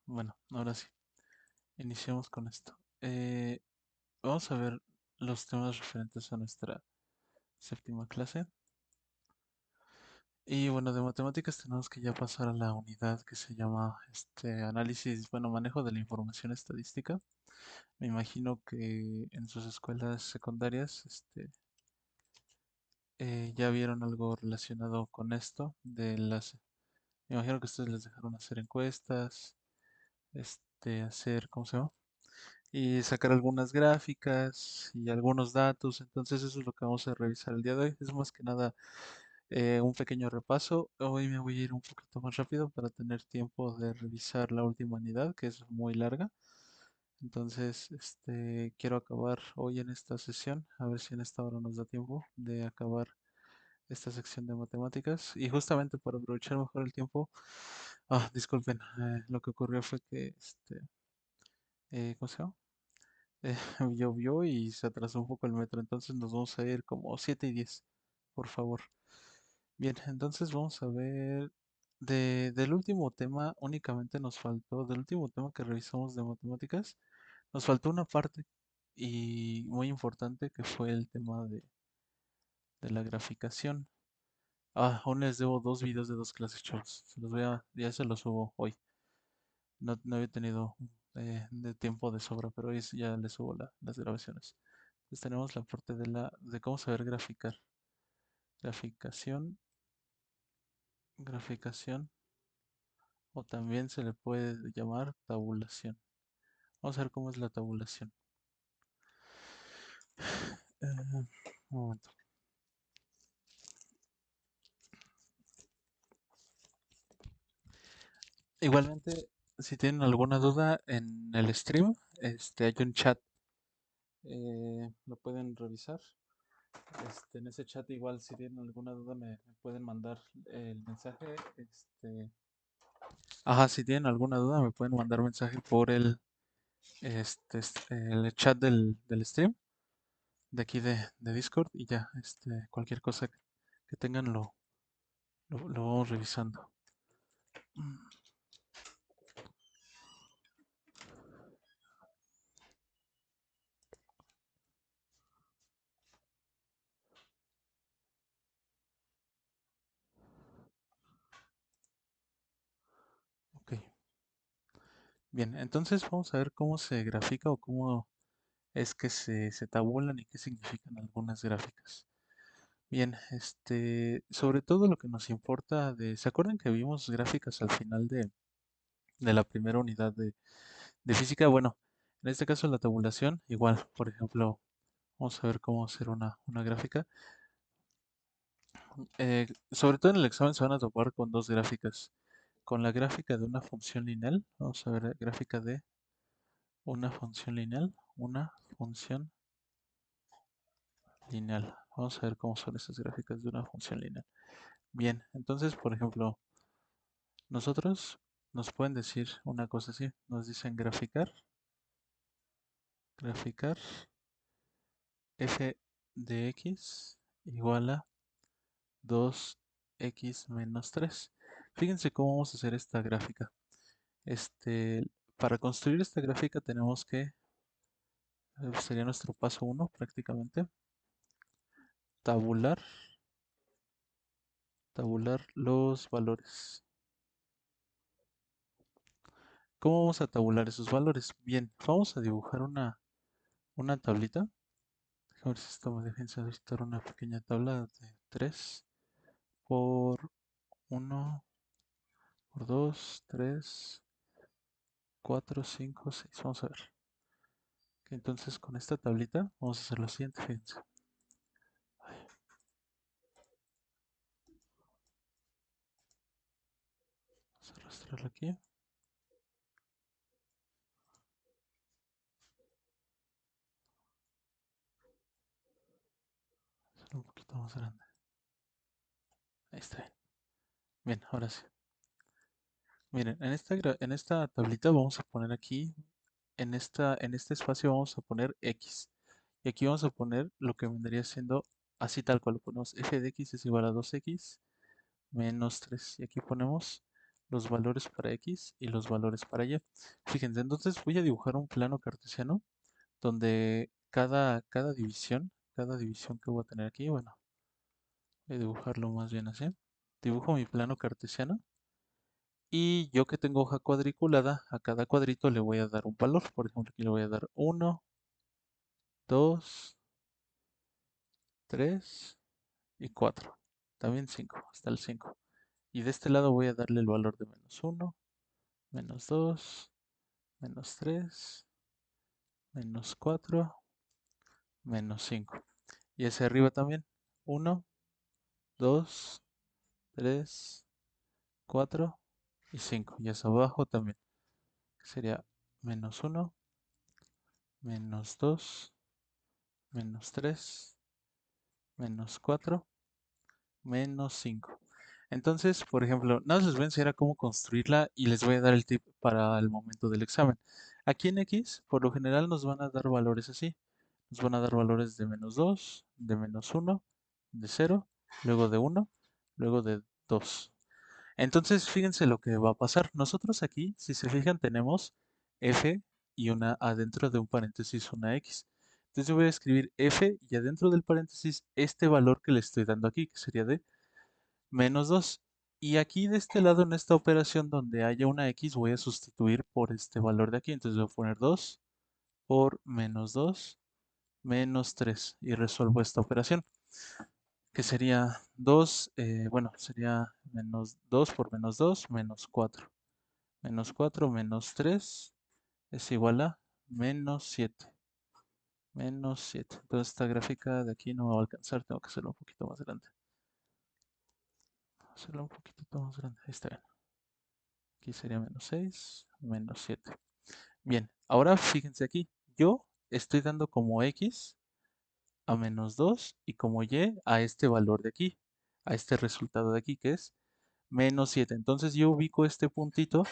Bueno, ahora sí, iniciamos con esto. Vamos a ver los temas referentes a nuestra séptima clase. Y bueno, de matemáticas tenemos que ya pasar a la unidad que se llama análisis, bueno, manejo de la información estadística. Me imagino que en sus escuelas secundarias ya vieron algo relacionado con esto me imagino que ustedes les dejaron hacer encuestas, hacer, ¿cómo se llama? Y sacar algunas gráficas y algunos datos. Entonces eso es lo que vamos a revisar el día de hoy. Es más que nada un pequeño repaso. Hoy me voy a ir un poquito más rápido para tener tiempo de revisar la última unidad, que es muy larga. Entonces, quiero acabar hoy en esta sesión, a ver si en esta hora nos da tiempo de acabar esta sección de matemáticas. Y justamente para aprovechar mejor el tiempo, disculpen, lo que ocurrió fue que, ¿cómo se llama? eh, llovió y se atrasó un poco el metro, entonces nos vamos a ir como 7:10, por favor. Bien, entonces vamos a ver del último tema, únicamente nos faltó, del último tema que revisamos de matemáticas, nos faltó una parte y muy importante que fue el tema de la graficación. Aún les debo dos videos de dos clases, chavos. Ya se los subo hoy. No había tenido de tiempo de sobra, pero hoy ya les subo las grabaciones. Entonces tenemos la parte de cómo saber graficar. Graficación, graficación, o también se le puede llamar tabulación. Vamos a ver cómo es la tabulación. Un momento. Igualmente, si tienen alguna duda en el stream, hay un chat, lo pueden revisar. En ese chat igual si tienen alguna duda me pueden mandar el mensaje. Si tienen alguna duda me pueden mandar mensaje por el chat del stream de aquí de Discord y ya, cualquier cosa que tengan lo vamos revisando. Ok, bien, entonces vamos a ver cómo se grafica o cómo es que se tabulan y qué significan algunas gráficas. Bien, sobre todo lo que nos importa ¿se acuerdan que vimos gráficas al final de la primera unidad de física? Bueno, en este caso la tabulación, igual, por ejemplo, vamos a ver cómo hacer una gráfica. Sobre todo en el examen se van a topar con dos gráficas. Con la gráfica de una función lineal, vamos a ver gráfica de una función lineal, una función lineal. Vamos a ver cómo son esas gráficas de una función lineal. Bien, entonces, por ejemplo, nosotros nos pueden decir una cosa así. Nos dicen graficar f de x igual a 2x-3. Fíjense cómo vamos a hacer esta gráfica. Para construir esta gráfica tenemos que, sería nuestro paso uno prácticamente, tabular, tabular los valores. ¿Cómo vamos a tabular esos valores? Bien, vamos a dibujar una tablita. Déjame ver si esto me deja insertar una pequeña tabla de 3 por 1 por 2 3 4 5 6. Vamos a ver. Ok, entonces con esta tablita vamos a hacer lo siguiente, fíjense. Vamos a arrastrarla aquí. Hacerlo un poquito más grande. Ahí está bien. Bien, ahora sí. Miren, en esta tablita vamos a poner aquí, en este espacio vamos a poner X. Y aquí vamos a poner lo que vendría siendo así tal cual lo ponemos. F de X es igual a 2X menos 3. Y aquí ponemos los valores para X y los valores para Y. Fíjense, entonces voy a dibujar un plano cartesiano donde cada división que voy a tener aquí, bueno, voy a dibujarlo más bien así. Dibujo mi plano cartesiano y yo que tengo hoja cuadriculada, a cada cuadrito le voy a dar un valor. Por ejemplo, aquí le voy a dar 1, 2, 3 y 4. También 5, hasta el 5. Y de este lado voy a darle el valor de -1, -2, -3, -4, -5. Y hacia arriba también. 1, 2, 3, 4 y 5. Y hacia abajo también. Sería -1, -2, -3, -4, -5. Entonces, por ejemplo, nada más les voy a enseñar a cómo construirla y les voy a dar el tip para el momento del examen. Aquí en X, por lo general nos van a dar valores así. Nos van a dar valores de -2, de -1, de 0, luego de 1, luego de 2. Entonces, fíjense lo que va a pasar. Nosotros aquí, si se fijan, tenemos f y una adentro de un paréntesis una x. Entonces yo voy a escribir f y adentro del paréntesis este valor que le estoy dando aquí, que sería de -2. Y aquí de este lado, en esta operación donde haya una x, voy a sustituir por este valor de aquí. Entonces voy a poner 2 por -2 -3 y resuelvo esta operación, que sería 2, bueno, sería -2 por -2, -4. -4 -3 es igual a -7. -7. Entonces esta gráfica de aquí no me va a alcanzar, tengo que hacerlo un poquito más grande. Hacerlo un poquito más grande, ahí está bien. Aquí sería -6, -7. Bien, ahora fíjense aquí, yo estoy dando como X a -2 y como Y a este valor de aquí, a este resultado de aquí que es -7. Entonces yo ubico este puntito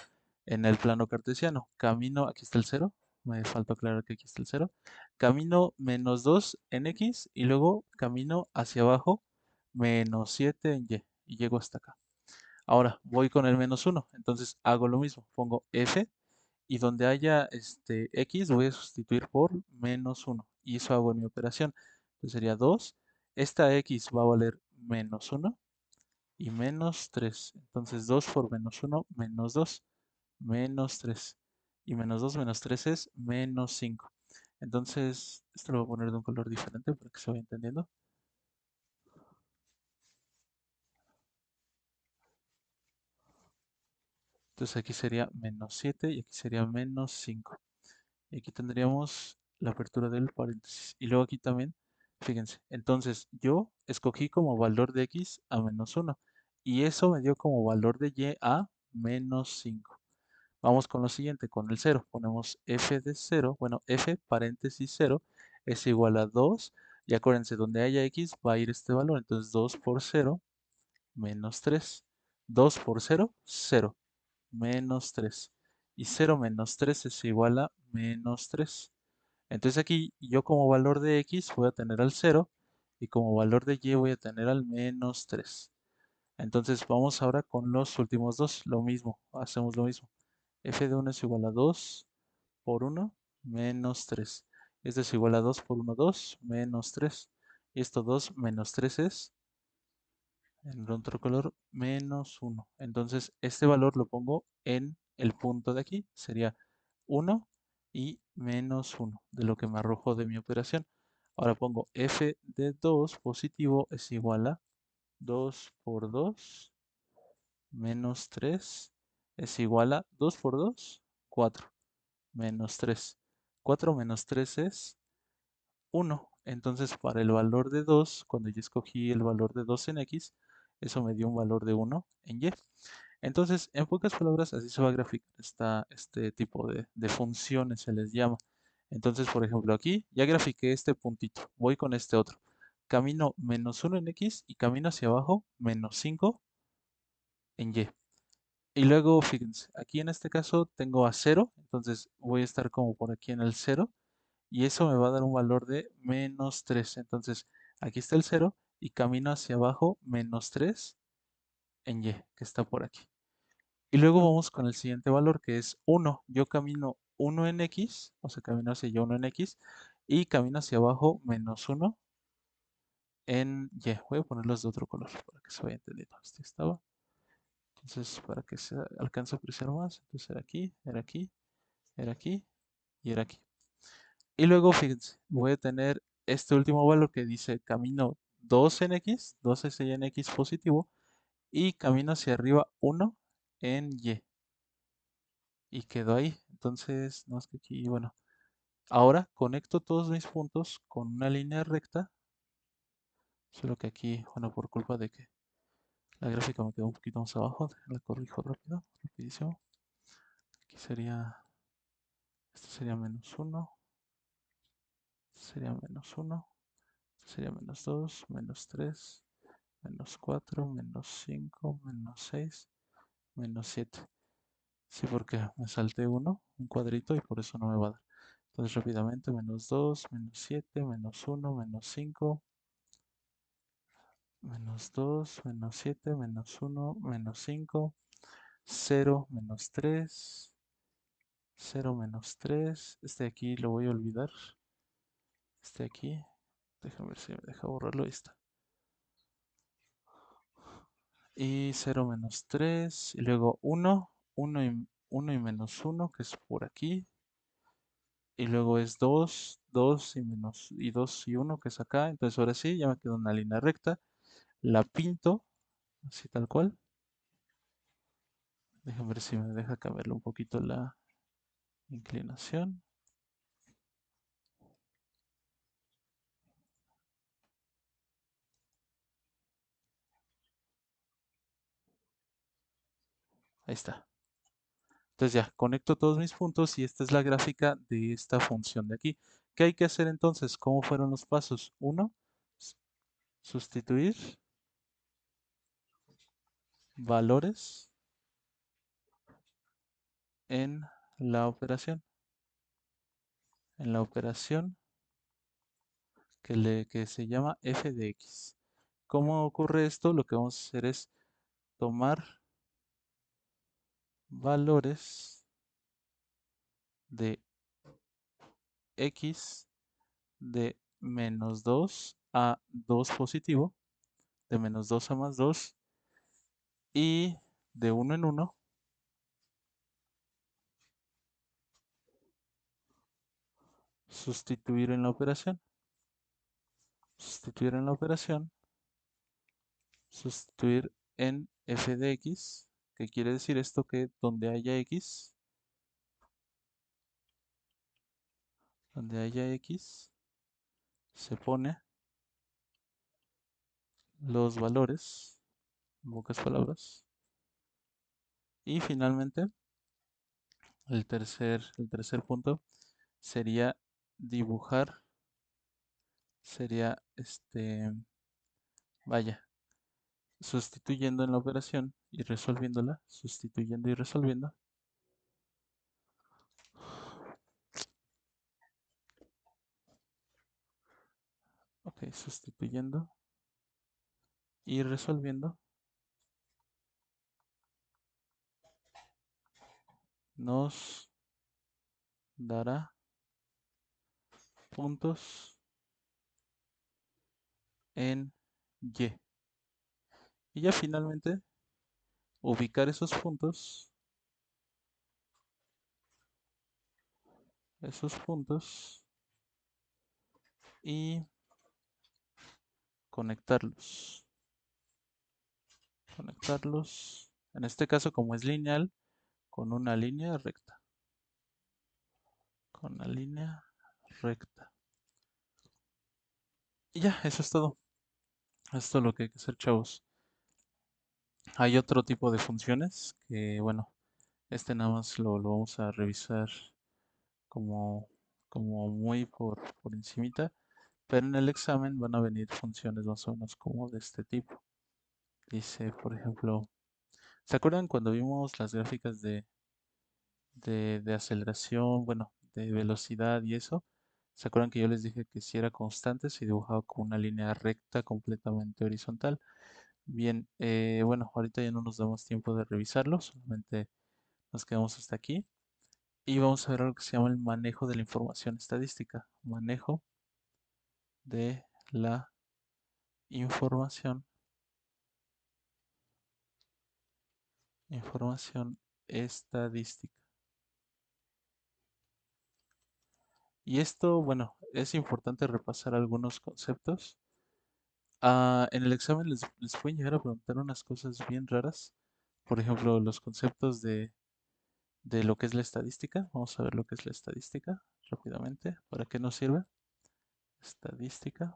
en el plano cartesiano. Camino, aquí está el 0, me falta aclarar que aquí está el 0. Camino -2 en X y luego camino hacia abajo -7 en y llego hasta acá. Ahora voy con el -1, entonces hago lo mismo, pongo F y donde haya X voy a sustituir por -1 y eso hago en mi operación. Entonces sería 2, esta X va a valer -1 y -3. Entonces 2 por -1, -2, -3. Y -2 -3 es -5. Entonces, esto lo voy a poner de un color diferente para que se vaya entendiendo. Entonces aquí sería -7 y aquí sería -5. Y aquí tendríamos la apertura del paréntesis. Y luego aquí también, fíjense, entonces yo escogí como valor de X a -1 y eso me dio como valor de Y a -5. Vamos con lo siguiente, con el 0. Ponemos f de 0, bueno, f paréntesis 0 es igual a 2. Y acuérdense, donde haya x va a ir este valor. Entonces 2 por 0, -3. 2 por 0, 0, -3. Y 0 menos 3 es igual a -3. Entonces aquí yo como valor de x voy a tener al 0 y como valor de y voy a tener al -3. Entonces vamos ahora con los últimos dos. Lo mismo, hacemos lo mismo. F de 1 es igual a 2 por 1 menos 3. Esto es igual a 2 por 1, 2 menos 3. Y esto 2 menos 3 es, en otro color, -1. Entonces este valor lo pongo en el punto de aquí. Sería 1 y -1 de lo que me arrojó de mi operación. Ahora pongo f de 2 positivo es igual a 2 por 2 menos 3 es igual a 2 por 2, 4 menos 3. 4 menos 3 es 1. Entonces, para el valor de 2, cuando yo escogí el valor de 2 en X, eso me dio un valor de 1 en Y. Entonces, en pocas palabras, así se va a graficar este tipo de funciones, se les llama. Entonces, por ejemplo, aquí ya grafiqué este puntito. Voy con este otro. Camino -1 en X y camino hacia abajo -5 en Y. Y luego, fíjense, aquí en este caso tengo a 0, entonces voy a estar como por aquí en el 0 y eso me va a dar un valor de -3. Entonces, aquí está el 0 y camino hacia abajo -3 en Y, que está por aquí. Y luego vamos con el siguiente valor que es 1. Yo camino 1 en X, o sea, camino hacia allá 1 en X, y camino hacia abajo menos 1 en Y. Voy a ponerlos de otro color para que se vaya entendiendo. Este estaba. Entonces, para que se alcance a apreciar más, entonces era aquí, era aquí, era aquí y era aquí. Y luego, fíjense, voy a tener este último valor que dice camino 2 en X, 2 es en X positivo, y camino hacia arriba 1 en Y. Y quedó ahí. Entonces, no es que aquí, bueno. Ahora conecto todos mis puntos con una línea recta. Solo que aquí, bueno, por culpa de que la gráfica me quedó un poquito más abajo, la corrijo rápido, rapidísimo. Aquí sería, esto sería menos 1, sería menos 1, sería menos 2, menos 3, menos 4, menos 5, menos 6, menos 7. Sí, porque me salté uno, un cuadrito, y por eso no me va a dar. Entonces rápidamente, menos 2, menos 7, menos 1, menos 5, menos 2, menos 7, menos 1, menos 5, 0, menos 3, 0, menos 3. Este de aquí lo voy a olvidar. Este de aquí, déjame ver si me deja borrarlo. Ahí está. Y 0 menos 3. Y luego 1, 1 y menos 1, que es por aquí. Y luego es 2, 2 y menos y 2 y 1, que es acá. Entonces ahora sí, ya me queda una línea recta. La pinto, así tal cual. Déjame ver si me deja cambiarle un poquito la inclinación. Ahí está. Entonces ya, conecto todos mis puntos y esta es la gráfica de esta función de aquí. ¿Qué hay que hacer entonces? ¿Cómo fueron los pasos? Uno, sustituir valores en la operación. En la operación que se llama f de x. ¿Cómo ocurre esto? Lo que vamos a hacer es tomar valores de x de menos 2 a 2 positivo, de menos 2 a más 2 y de uno en uno sustituir en la operación. Sustituir en la operación, sustituir en f de x, que quiere decir esto que donde haya x, se pone los valores, en pocas palabras, y finalmente el tercer punto sería dibujar, sería vaya, sustituyendo en la operación y resolviéndola, sustituyendo y resolviendo. Ok, sustituyendo y resolviendo nos dará puntos en Y. Y ya finalmente ubicar esos puntos y conectarlos. Conectarlos, en este caso como es lineal, con una línea recta. Con una línea recta. Y ya, eso es todo. Esto es lo que hay que hacer, chavos. Hay otro tipo de funciones que, bueno, nada más lo vamos a revisar como, como muy por encimita. Pero en el examen van a venir funciones más o menos como de este tipo. Dice, por ejemplo, ¿se acuerdan cuando vimos las gráficas de aceleración, bueno, de velocidad y eso? ¿Se acuerdan que yo les dije que si era constante se dibujaba con una línea recta completamente horizontal? Bien, bueno, ahorita ya no nos damos tiempo de revisarlo, solamente nos quedamos hasta aquí. Y vamos a ver algo que se llama el manejo de la información estadística. Manejo de la información, información estadística. Y esto, bueno, es importante repasar algunos conceptos. En el examen les pueden llegar a preguntar unas cosas bien raras. Por ejemplo, los conceptos de lo que es la estadística. Vamos a ver lo que es la estadística rápidamente. ¿Para qué nos sirve? Estadística.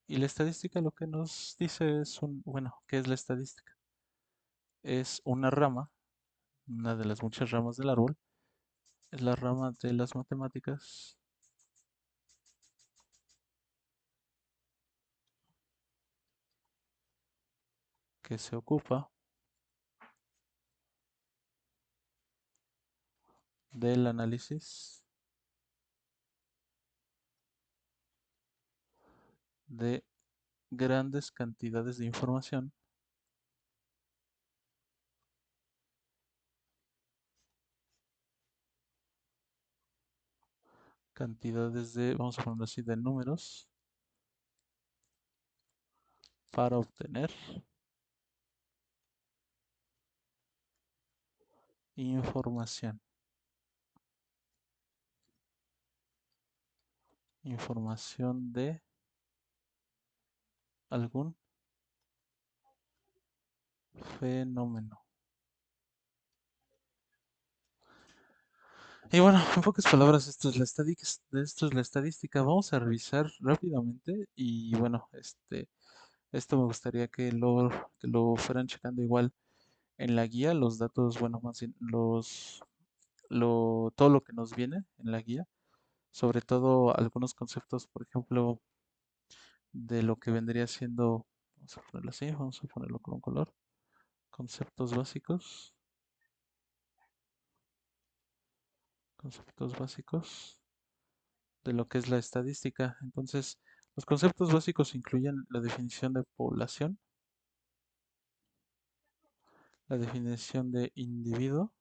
Y la estadística lo que nos dice es bueno, ¿qué es la estadística? Es una rama, una de las muchas ramas del árbol. Es la rama de las matemáticas que se ocupa del análisis de grandes cantidades de información, cantidades de, vamos a ponerlo así, de números para obtener información. Información de algún fenómeno. Y bueno, en pocas palabras, esto es la estadística. Vamos a revisar rápidamente y bueno, esto me gustaría que lo fueran checando igual en la guía, los datos, bueno, más bien todo lo que nos viene en la guía, sobre todo algunos conceptos, por ejemplo, de lo que vendría siendo, vamos a ponerlo así, vamos a ponerlo con un color, conceptos básicos, conceptos básicos de lo que es la estadística. Entonces, los conceptos básicos incluyen la definición de población, la definición de individuo,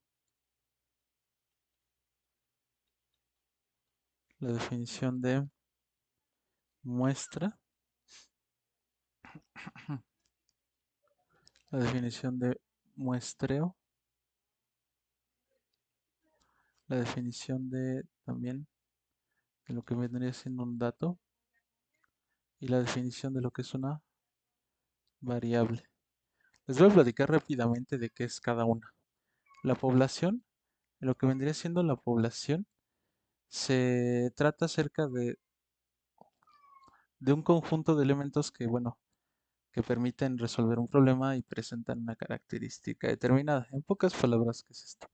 la definición de muestra, la definición de muestreo, la definición de también de lo que vendría siendo un dato y la definición de lo que es una variable. Les voy a platicar rápidamente de qué es cada una. La población, lo que vendría siendo la población, se trata acerca de un conjunto de elementos que, bueno, que permiten resolver un problema y presentan una característica determinada. En pocas palabras, ¿qué es esto?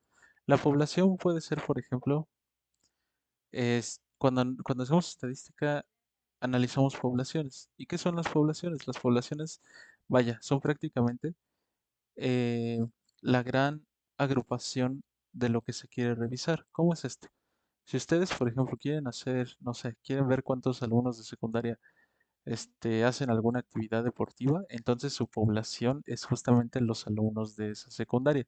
La población puede ser, por ejemplo, cuando hacemos estadística, analizamos poblaciones. ¿Y qué son las poblaciones? Las poblaciones, vaya, son prácticamente eh, la gran agrupación de lo que se quiere revisar. ¿Cómo es esto? Si ustedes, por ejemplo, quieren hacer, no sé, quieren ver cuántos alumnos de secundaria hacen alguna actividad deportiva, entonces su población es justamente los alumnos de esa secundaria.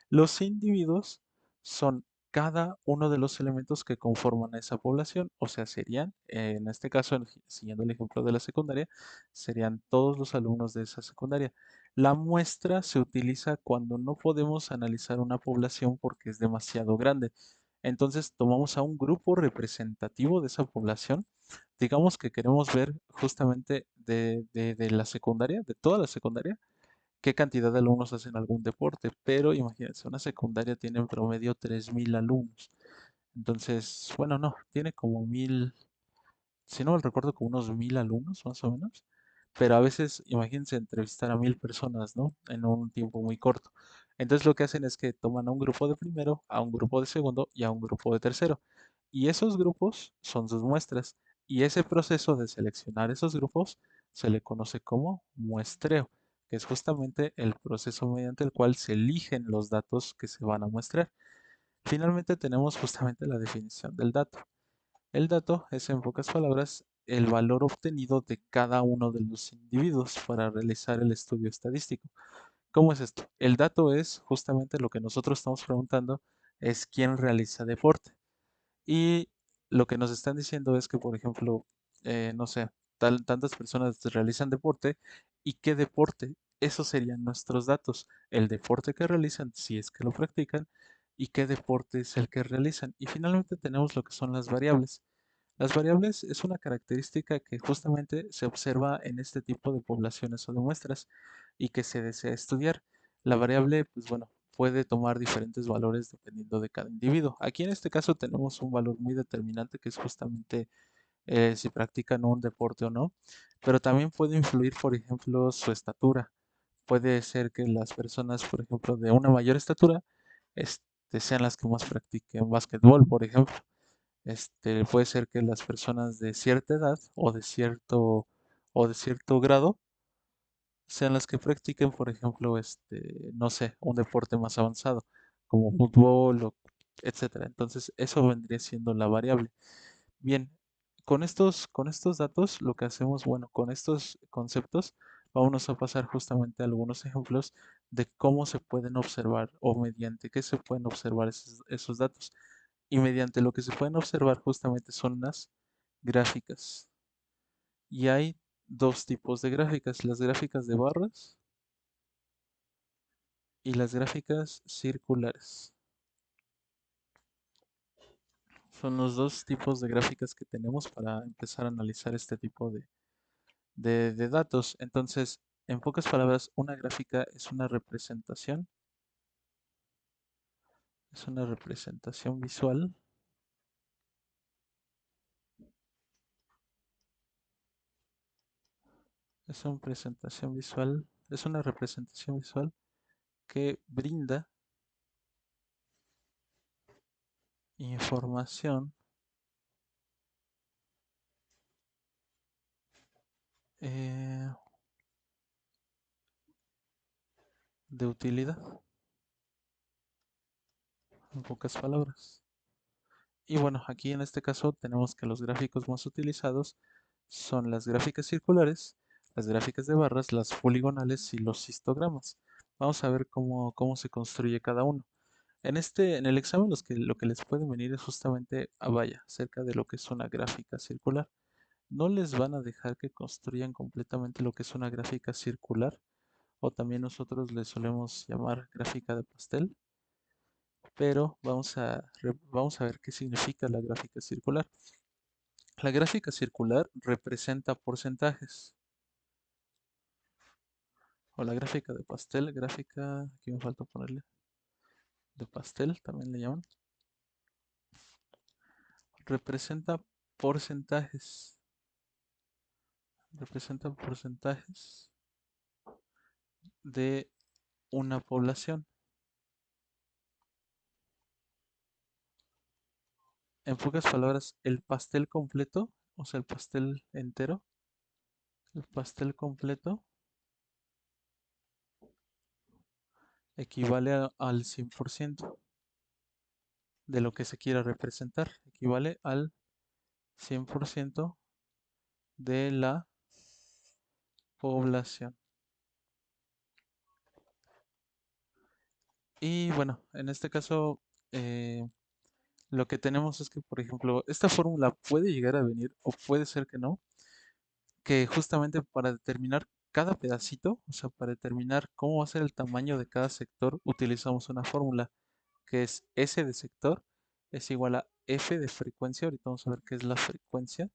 Los individuos son cada uno de los elementos que conforman a esa población, o sea, serían, en este caso, siguiendo el ejemplo de la secundaria, serían todos los alumnos de esa secundaria. La muestra se utiliza cuando no podemos analizar una población porque es demasiado grande. Entonces tomamos a un grupo representativo de esa población. Digamos que queremos ver justamente de la secundaria, de toda la secundaria, qué cantidad de alumnos hacen algún deporte, pero imagínense, una secundaria tiene en promedio 3.000 alumnos. Entonces, bueno, no, tiene como 1.000, si no me recuerdo, como unos 1.000 alumnos más o menos. Pero a veces, imagínense entrevistar a 1.000 personas, ¿no? En un tiempo muy corto. Entonces lo que hacen es que toman a un grupo de primero, a un grupo de segundo y a un grupo de tercero. Y esos grupos son sus muestras. Y ese proceso de seleccionar esos grupos se le conoce como muestreo, que es justamente el proceso mediante el cual se eligen los datos que se van a muestrar. Finalmente tenemos justamente la definición del dato. El dato es, en pocas palabras, el valor obtenido de cada uno de los individuos para realizar el estudio estadístico. ¿Cómo es esto? El dato es justamente lo que nosotros estamos preguntando, es quién realiza deporte. Y lo que nos están diciendo es que, por ejemplo, no sé, tantas personas realizan deporte y qué deporte. Esos serían nuestros datos. El deporte que realizan, si es que lo practican, y qué deporte es el que realizan. Y finalmente tenemos lo que son las variables. Las variables es una característica que justamente se observa en este tipo de poblaciones o de muestras y que se desea estudiar. La variable, pues bueno, puede tomar diferentes valores dependiendo de cada individuo. Aquí en este caso tenemos un valor muy determinante que es justamente si practican un deporte o no, pero también puede influir, por ejemplo, su estatura. Puede ser que las personas, por ejemplo, de una mayor estatura, sean las que más practiquen básquetbol, por ejemplo. Puede ser que las personas de cierta edad o de cierto grado sean las que practiquen, por ejemplo, no sé, un deporte más avanzado, como fútbol o etcétera. Entonces, eso vendría siendo la variable. Bien, con estos datos, lo que hacemos, bueno, con estos conceptos, vamos a pasar justamente a algunos ejemplos de cómo se pueden observar o mediante qué se pueden observar esos datos. Y mediante lo que se pueden observar justamente son las gráficas. Y hay dos tipos de gráficas, las gráficas de barras y las gráficas circulares. Son los dos tipos de gráficas que tenemos para empezar a analizar este tipo de datos. Entonces, en pocas palabras, una gráfica es una representación visual, es una representación visual que brinda información eh, de utilidad, en pocas palabras. Y bueno, aquí en este caso tenemos que los gráficos más utilizados son las gráficas circulares, las gráficas de barras, las poligonales y los histogramas. Vamos a ver cómo se construye cada uno. En el examen lo que les puede venir es justamente vaya, acerca de lo que es una gráfica circular. No les van a dejar que construyan completamente lo que es una gráfica circular, o también nosotros le solemos llamar gráfica de pastel, pero vamos a ver qué significa la gráfica circular. La gráfica circular representa porcentajes, o la gráfica de pastel, aquí me falta ponerle, de pastel también le llaman, representa porcentajes, representa porcentajes de una población. En pocas palabras, el pastel completo, o sea, el pastel entero, el pastel completo equivale al 100% de lo que se quiera representar, equivale al 100% de la población. Y bueno, en este caso, eh, lo que tenemos es que, por ejemplo, esta fórmula puede llegar a venir o puede ser que no, que justamente para determinar cada pedacito, o sea, para determinar cómo va a ser el tamaño de cada sector, utilizamos una fórmula que es S de sector es igual a F de frecuencia, ahorita vamos a ver qué es la frecuencia,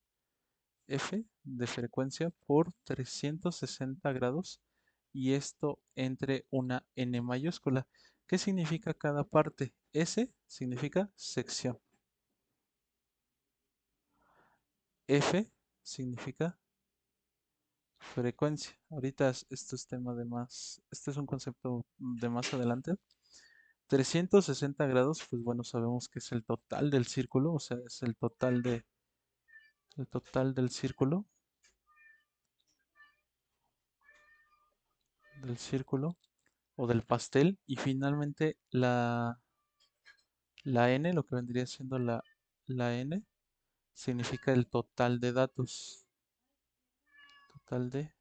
F de frecuencia por 360 grados y esto entre una N mayúscula. ¿Qué significa cada parte? S significa sección. F significa frecuencia. Ahorita esto es tema de más, este es un concepto de más adelante. 360 grados, pues bueno, sabemos que es el total del círculo, o sea, es el total del círculo o del pastel. Y finalmente la N, lo que vendría siendo la N, significa el total de datos. Total de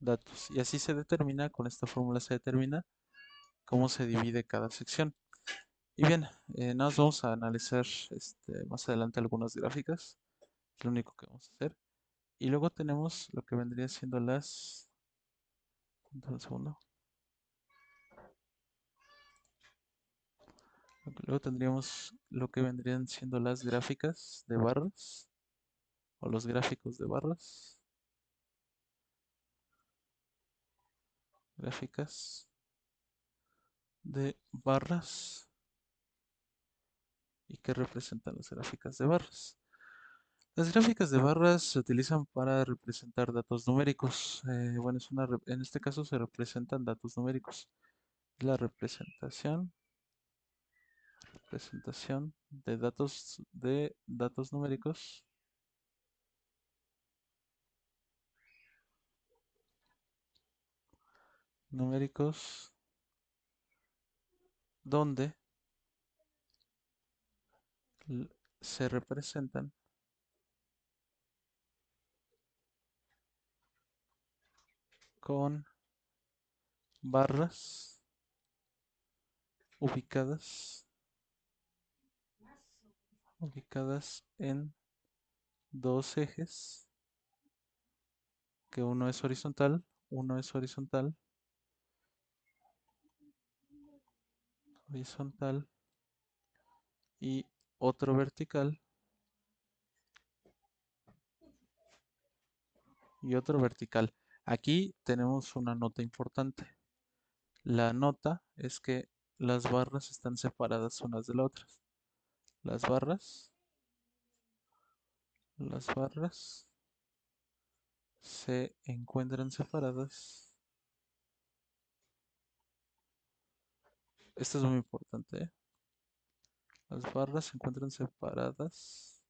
datos. Y así se determina, con esta fórmula se determina cómo se divide cada sección. Y bien, nos vamos a analizar más adelante algunas gráficas. Es lo único que vamos a hacer. Y luego tenemos lo que vendría siendo las... Un segundo. Luego tendríamos lo que vendrían siendo las gráficas de barras o los gráficos de barras. Gráficas de barras. ¿Y qué representan las gráficas de barras? Las gráficas de barras se utilizan para representar datos numéricos. Bueno, en este caso se representan datos numéricos. La representación de datos numéricos donde se representan con barras ubicadas, ubicadas en dos ejes, que uno es horizontal y otro vertical y otro vertical. Aquí tenemos una nota importante. La nota es que las barras están separadas unas de las otras. Las barras, las barras se encuentran separadas. Esto es muy importante, ¿eh? Las barras se encuentran separadas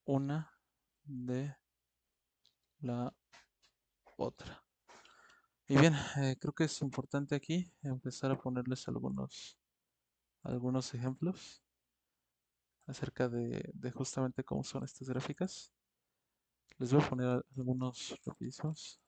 una de la otra. Y bien, creo que es importante aquí empezar a ponerles algunos ejemplos acerca de justamente cómo son estas gráficas. Les voy a poner algunos rapidísimos.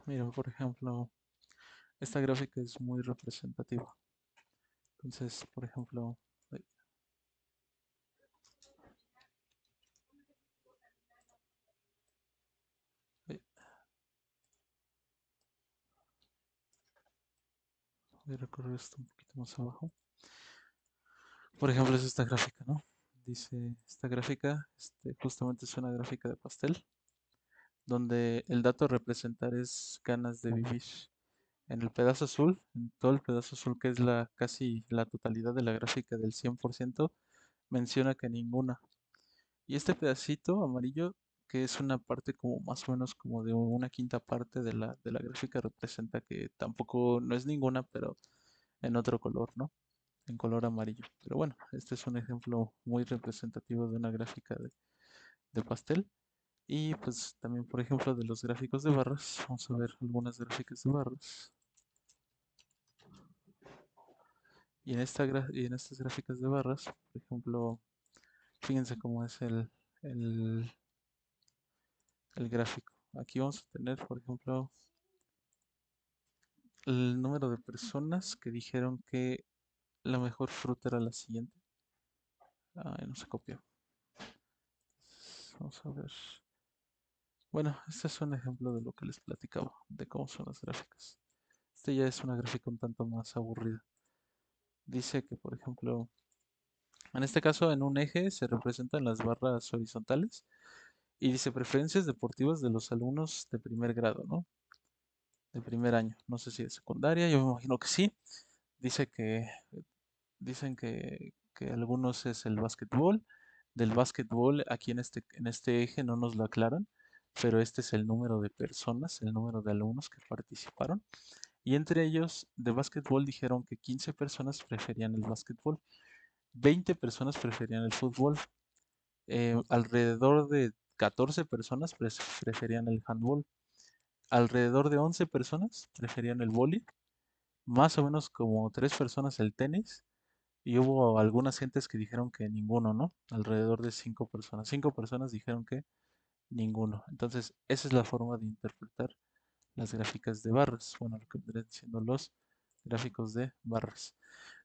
Miren, por ejemplo, esta gráfica es muy representativa. Entonces, por ejemplo, ay, ay, voy a recorrer esto un poquito más abajo. Por ejemplo, es esta gráfica, ¿no? Dice, esta gráfica, justamente es una gráfica de pastel, donde el dato a representar es ganas de vivir. En el pedazo azul, en todo el pedazo azul que es casi la totalidad de la gráfica del 100%, menciona que ninguna. Y este pedacito amarillo, que es una parte como más o menos como de una quinta parte de la gráfica, representa que tampoco no es ninguna, pero en otro color, ¿no? En color amarillo. Pero bueno, este es un ejemplo muy representativo de una gráfica de pastel. Y pues también, por ejemplo, de los gráficos de barras, vamos a ver algunas gráficas de barras. Y en estas gráficas de barras, por ejemplo, fíjense cómo es el, el gráfico. Aquí vamos a tener, por ejemplo, el número de personas que dijeron que la mejor fruta era la siguiente. Ay, no se copió. Vamos a ver. Bueno, este es un ejemplo de lo que les platicaba, de cómo son las gráficas. Este ya es una gráfica un tanto más aburrida. Dice que, por ejemplo, en este caso, en un eje se representan las barras horizontales y dice preferencias deportivas de los alumnos de primer grado, ¿no? De primer año. No sé si de secundaria, yo me imagino que sí. Dice que dicen que algunos es el básquetbol. Del básquetbol, aquí en este eje no nos lo aclaran. pero este es el número de personas, el número de alumnos que participaron. Y entre ellos, de básquetbol dijeron que 15 personas preferían el básquetbol, 20 personas preferían el fútbol, alrededor de 14 personas preferían el handball, alrededor de 11 personas preferían el vóley, más o menos como 3 personas el tenis, y hubo algunas gentes que dijeron que ninguno, ¿no? Alrededor de 5 personas. 5 personas dijeron que ninguno. Entonces, esa es la forma de interpretar las gráficas de barras. Bueno, lo que vendrían siendo los gráficos de barras.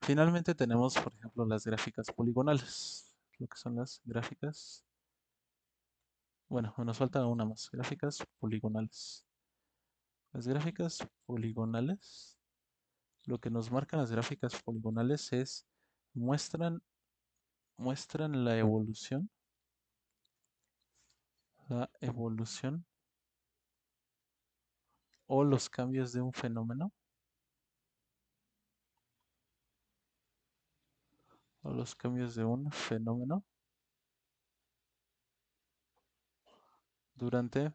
Finalmente tenemos, por ejemplo, las gráficas poligonales. Lo que son las gráficas. Bueno, nos falta una más. Gráficas poligonales. Las gráficas poligonales, lo que nos marcan las gráficas poligonales es muestran, muestran la evolución o los cambios de un fenómeno o los cambios de un fenómeno durante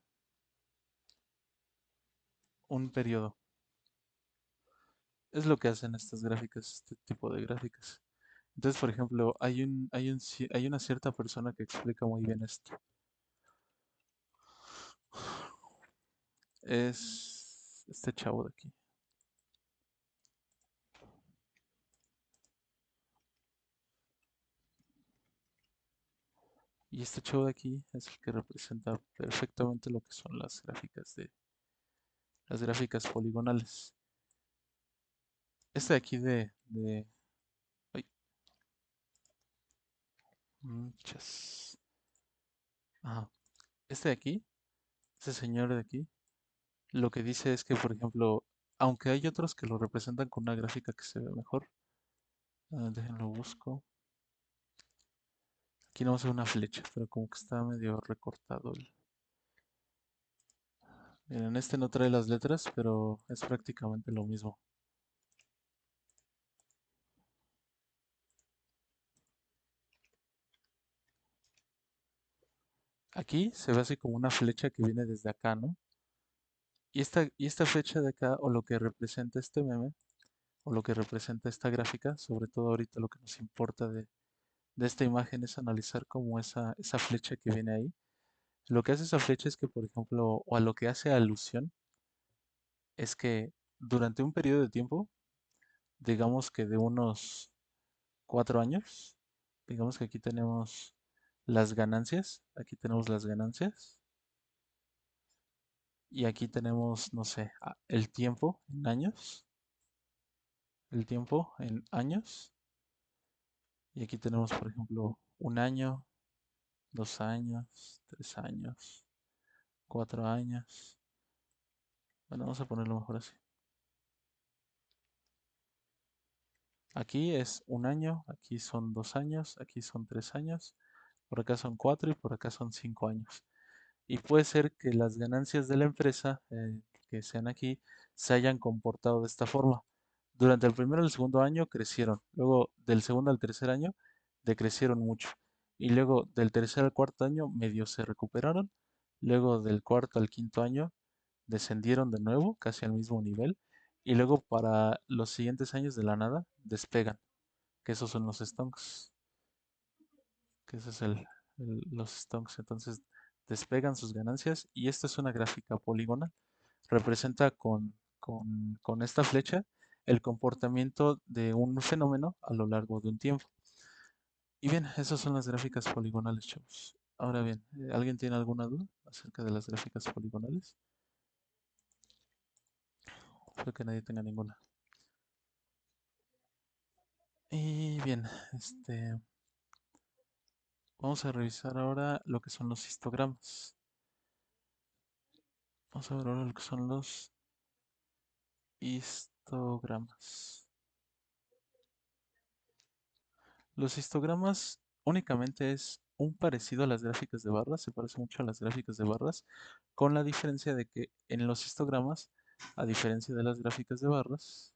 un periodo. Es lo que hacen estas gráficas, este tipo de gráficas. Entonces, por ejemplo, hay una cierta persona que explica muy bien esto. Es este chavo de aquí. Y este chavo de aquí es el que representa perfectamente lo que son las gráficas poligonales. Este de aquí ay, chas. Ajá. Este de aquí, este señor de aquí, lo que dice es que, por ejemplo, aunque hay otros que lo representan con una gráfica que se ve mejor, déjenlo busco. Aquí no se ve una flecha, pero como que está medio recortado. Miren, este no trae las letras, pero es prácticamente lo mismo. Aquí se ve así como una flecha que viene desde acá, ¿no? Y esta flecha de acá, o lo que representa este meme, o lo que representa esta gráfica, sobre todo ahorita lo que nos importa de esta imagen es analizar como esa flecha que viene ahí. Lo que hace esa flecha es que, por ejemplo, o a lo que hace alusión, es que durante un periodo de tiempo, digamos que de unos 4 años, digamos que aquí tenemos las ganancias, y aquí tenemos, no sé, el tiempo en años, y aquí tenemos, por ejemplo, 1 año, 2 años, 3 años, 4 años. Bueno, vamos a ponerlo mejor así. Aquí es 1 año, aquí son 2 años, aquí son 3 años, por acá son 4 y por acá son 5 años. Y puede ser que las ganancias de la empresa que sean aquí se hayan comportado de esta forma. Durante el primero y el segundo año crecieron, luego del segundo al tercer año decrecieron mucho, y luego del tercer al cuarto año medio se recuperaron, luego del cuarto al quinto año descendieron de nuevo, casi al mismo nivel, y luego para los siguientes años de la nada despegan, que esos son los stonks, que ese es los stonks. Entonces despegan sus ganancias y esta es una gráfica poligonal. Representa con esta flecha el comportamiento de un fenómeno a lo largo de un tiempo. Y bien, esas son las gráficas poligonales, chavos. Ahora bien, ¿alguien tiene alguna duda acerca de las gráficas poligonales? Creo que nadie tenga ninguna. Y bien, vamos a revisar ahora lo que son los histogramas. Vamos a ver ahora lo que son los histogramas. Los histogramas únicamente es un parecido a las gráficas de barras, se parece mucho a las gráficas de barras, con la diferencia de que en los histogramas, a diferencia de las gráficas de barras,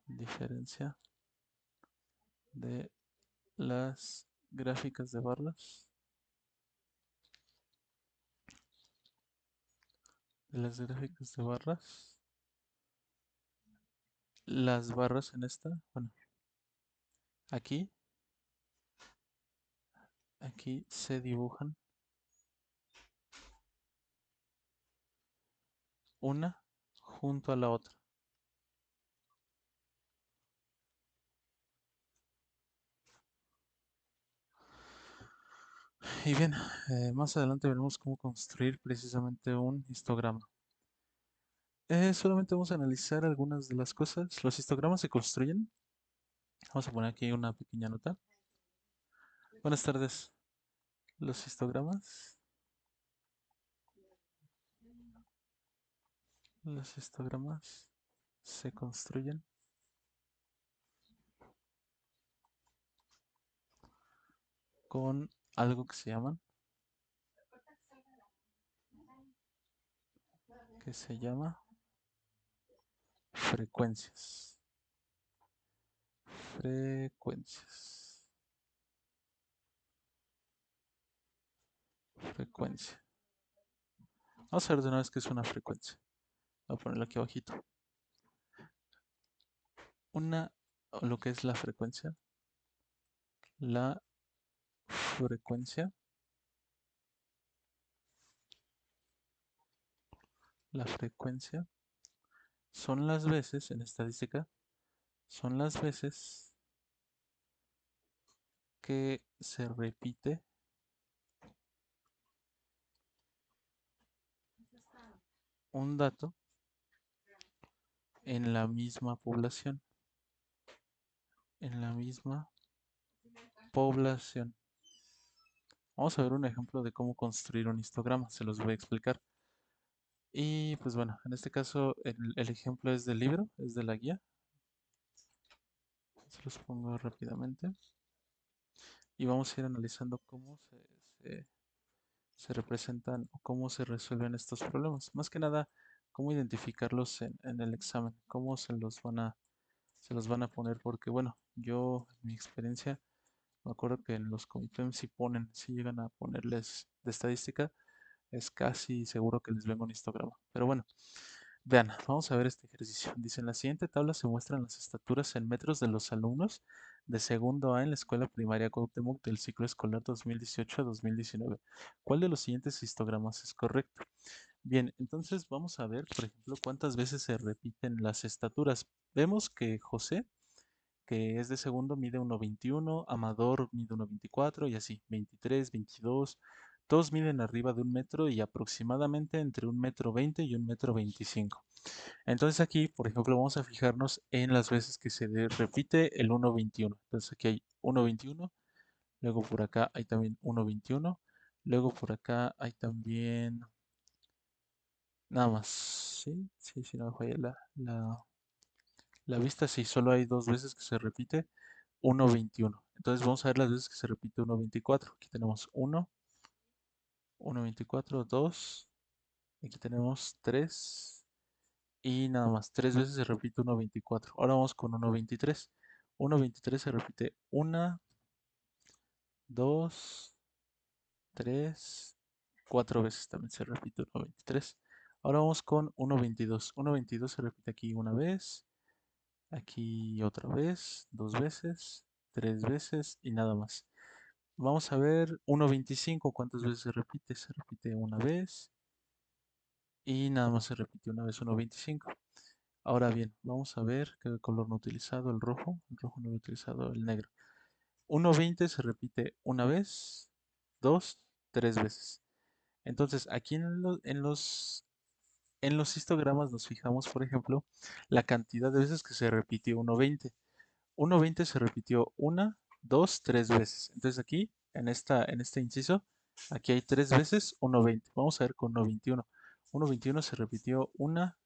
diferencia de las gráficas de barras, de las gráficas de barras. Las barras en esta, bueno, aquí, aquí se dibujan una junto a la otra. Y bien, más adelante veremos cómo construir precisamente un histograma. Solamente vamos a analizar algunas de las cosas. Los histogramas se construyen. Vamos a poner aquí una pequeña nota. Buenas tardes. Los histogramas se construyen con algo que se llama frecuencias. Frecuencias. Frecuencia. Vamos a ver de una vez qué es una frecuencia. Voy a ponerlo aquí abajito. Una, lo que es la frecuencia. La frecuencia. La frecuencia son las veces, en estadística, son las veces que se repite un dato en la misma población. En la misma población. Vamos a ver un ejemplo de cómo construir un histograma, se los voy a explicar. Y pues bueno, en este caso el ejemplo es del libro, es de la guía. Se los pongo rápidamente. Y vamos a ir analizando cómo se, se representan o cómo se resuelven estos problemas. Más que nada, cómo identificarlos en el examen, cómo se los van a poner, porque bueno, yo en mi experiencia me acuerdo que en los comités si ponen, si llegan a ponerles de estadística, es casi seguro que les venga un histograma. Pero bueno, vean, vamos a ver este ejercicio. Dice, en la siguiente tabla se muestran las estaturas en metros de los alumnos de segundo A en la escuela primaria Cuauhtémoc del ciclo escolar 2018 a 2019. ¿Cuál de los siguientes histogramas es correcto? Bien, entonces vamos a ver, por ejemplo, cuántas veces se repiten las estaturas. Vemos que José, que es de segundo, mide 1,21, Amador mide 1,24 y así, 23, 22. Todos miden arriba de 1 metro y aproximadamente entre 1,20 m y 1,25 m. Entonces aquí, por ejemplo, vamos a fijarnos en las veces que repite el 1,21. Entonces aquí hay 1,21, luego por acá hay también 1,21, luego por acá hay también nada más, ¿sí? Sí, sí, no me falla la vista, sí, solo hay dos veces que se repite 1,21. Entonces vamos a ver las veces que se repite 1,24. Aquí tenemos 1, 1,24, 2, aquí tenemos 3 y nada más. Tres veces se repite 1,24. Ahora vamos con 1,23. 1,23 se repite 1, 2, 3, 4 veces también se repite 1,23. Ahora vamos con 1,22. 1,22 se repite aquí una vez, aquí otra vez, dos veces, tres veces y nada más. Vamos a ver 1,25. ¿Cuántas veces se repite? Se repite una vez y nada más se repite una vez 1,25. Ahora bien, vamos a ver qué color no he utilizado, el rojo no lo he utilizado, el negro. 1,20 se repite una vez, dos, tres veces. Entonces, aquí en los histogramas nos fijamos, por ejemplo, la cantidad de veces que se repitió 1,20. 1,20 se repitió una, dos, tres veces. Entonces aquí, en este inciso, aquí hay tres veces 1,20. Vamos a ver con 1,21. 1,21 se repitió una,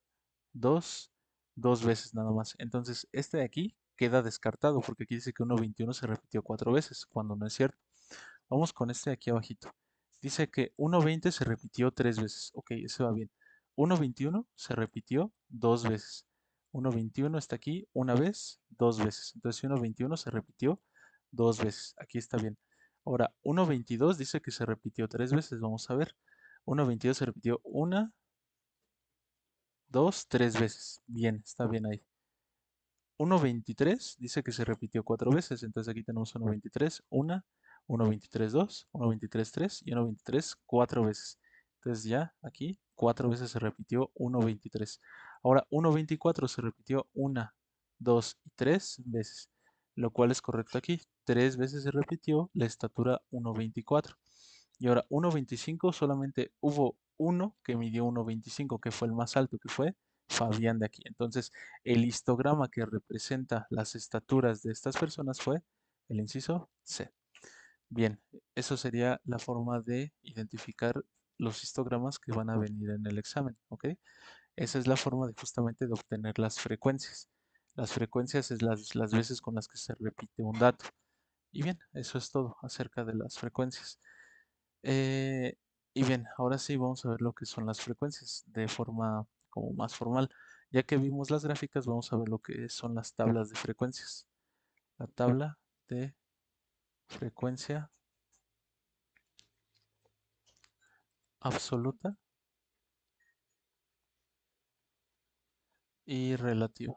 dos, dos veces nada más. Entonces este de aquí queda descartado porque aquí dice que 1,21 se repitió cuatro veces, cuando no es cierto. Vamos con este de aquí abajito. Dice que 1,20 se repitió tres veces. Ok, eso va bien. 1,21 se repitió dos veces. 1,21 está aquí una vez, dos veces. Entonces 1,21 se repitió dos veces. Aquí está bien. Ahora, 1,22 dice que se repitió tres veces. Vamos a ver. 1,22 se repitió una, 2, 3 veces. Bien, está bien ahí. 1.23 dice que se repitió 4 veces, entonces aquí tenemos 1.23, 1, 1.23, 2, 1.23, 3 y 1.23, 4 veces. Entonces ya aquí 4 veces se repitió 1.23. Ahora 1.24 se repitió 1, 2 y 3 veces, lo cual es correcto aquí. 3 veces se repitió la estatura 1.24. Y ahora 1.25 solamente hubo uno que midió 1.25, que fue el más alto, que fue Fabián de aquí. Entonces, el histograma que representa las estaturas de estas personas fue el inciso C. Bien, eso sería la forma de identificar los histogramas que van a venir en el examen, ¿ok? Esa es la forma de justamente de obtener las frecuencias. Las frecuencias es las veces con las que se repite un dato. Y bien, eso es todo acerca de las frecuencias. Eh, y bien, ahora sí vamos a ver lo que son las frecuencias de forma como más formal. Ya que vimos las gráficas, vamos a ver lo que son las tablas de frecuencias. La tabla de frecuencia absoluta y relativa.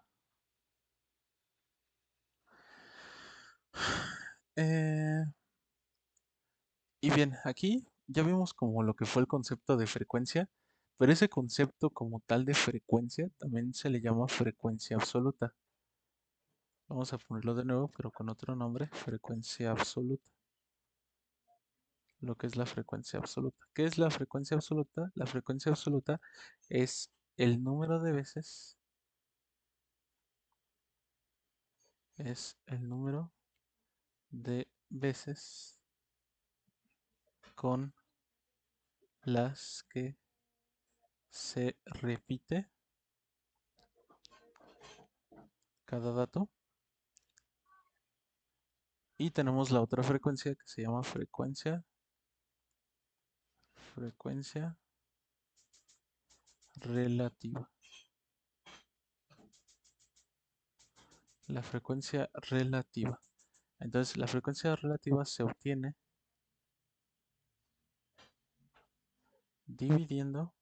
Eh, y bien, aquí ya vimos como lo que fue el concepto de frecuencia, pero ese concepto como tal de frecuencia también se le llama frecuencia absoluta. Vamos a ponerlo de nuevo, pero con otro nombre, frecuencia absoluta. Lo que es la frecuencia absoluta. ¿Qué es la frecuencia absoluta? La frecuencia absoluta es el número de veces, es el número de veces con las que se repite cada dato. Y tenemos la otra frecuencia que se llama frecuencia relativa. La frecuencia relativa. Entonces, la frecuencia relativa se obtiene dividiendo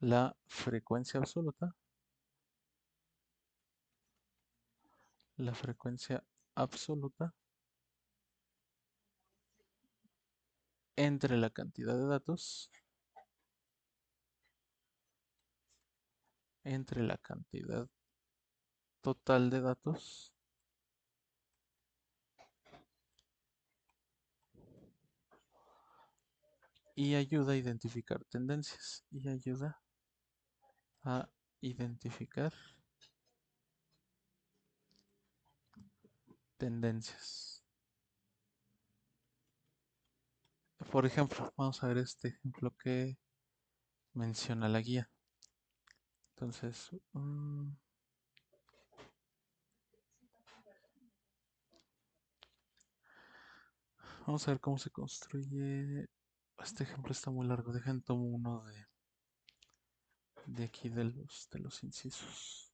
la frecuencia absoluta entre la cantidad de datos, entre la cantidad total de datos y ayuda a identificar tendencias. Y ayuda a identificar tendencias. Por ejemplo, vamos a ver este ejemplo que menciona la guía. Entonces, vamos a ver cómo se construye. Este ejemplo está muy largo. Dejen tomo uno de aquí de los incisos.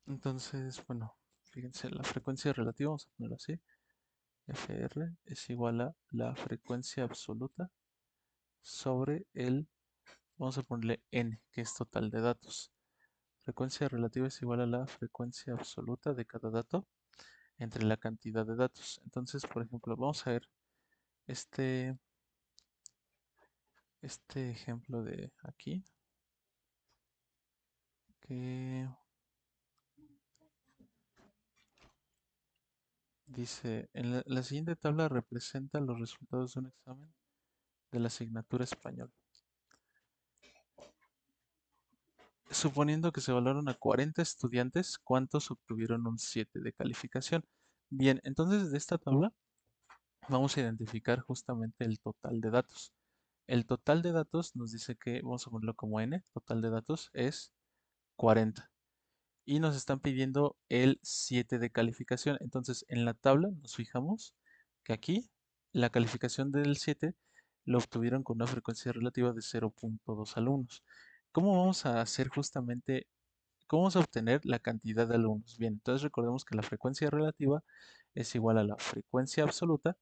Entonces, bueno, fíjense, la frecuencia relativa, vamos a ponerlo así. Fr es igual a la frecuencia absoluta sobre vamos a ponerle n, que es total de datos. Frecuencia relativa es igual a la frecuencia absoluta de cada dato entre la cantidad de datos. Entonces, por ejemplo, vamos a ver este, este ejemplo de aquí, que dice, en la siguiente tabla representa los resultados de un examen de la asignatura español. Suponiendo que se evaluaron a 40 estudiantes, ¿cuántos obtuvieron un 7 de calificación? Bien, entonces de esta tabla vamos a identificar justamente el total de datos. El total de datos nos dice que, vamos a ponerlo como n, total de datos es 40. Y nos están pidiendo el 7 de calificación. Entonces en la tabla nos fijamos que aquí la calificación del 7 lo obtuvieron con una frecuencia relativa de 0.2 alumnos. ¿Cómo vamos a hacer justamente ¿Cómo vamos a obtener la cantidad de alumnos? Bien, entonces recordemos que la frecuencia relativa es igual a la frecuencia absoluta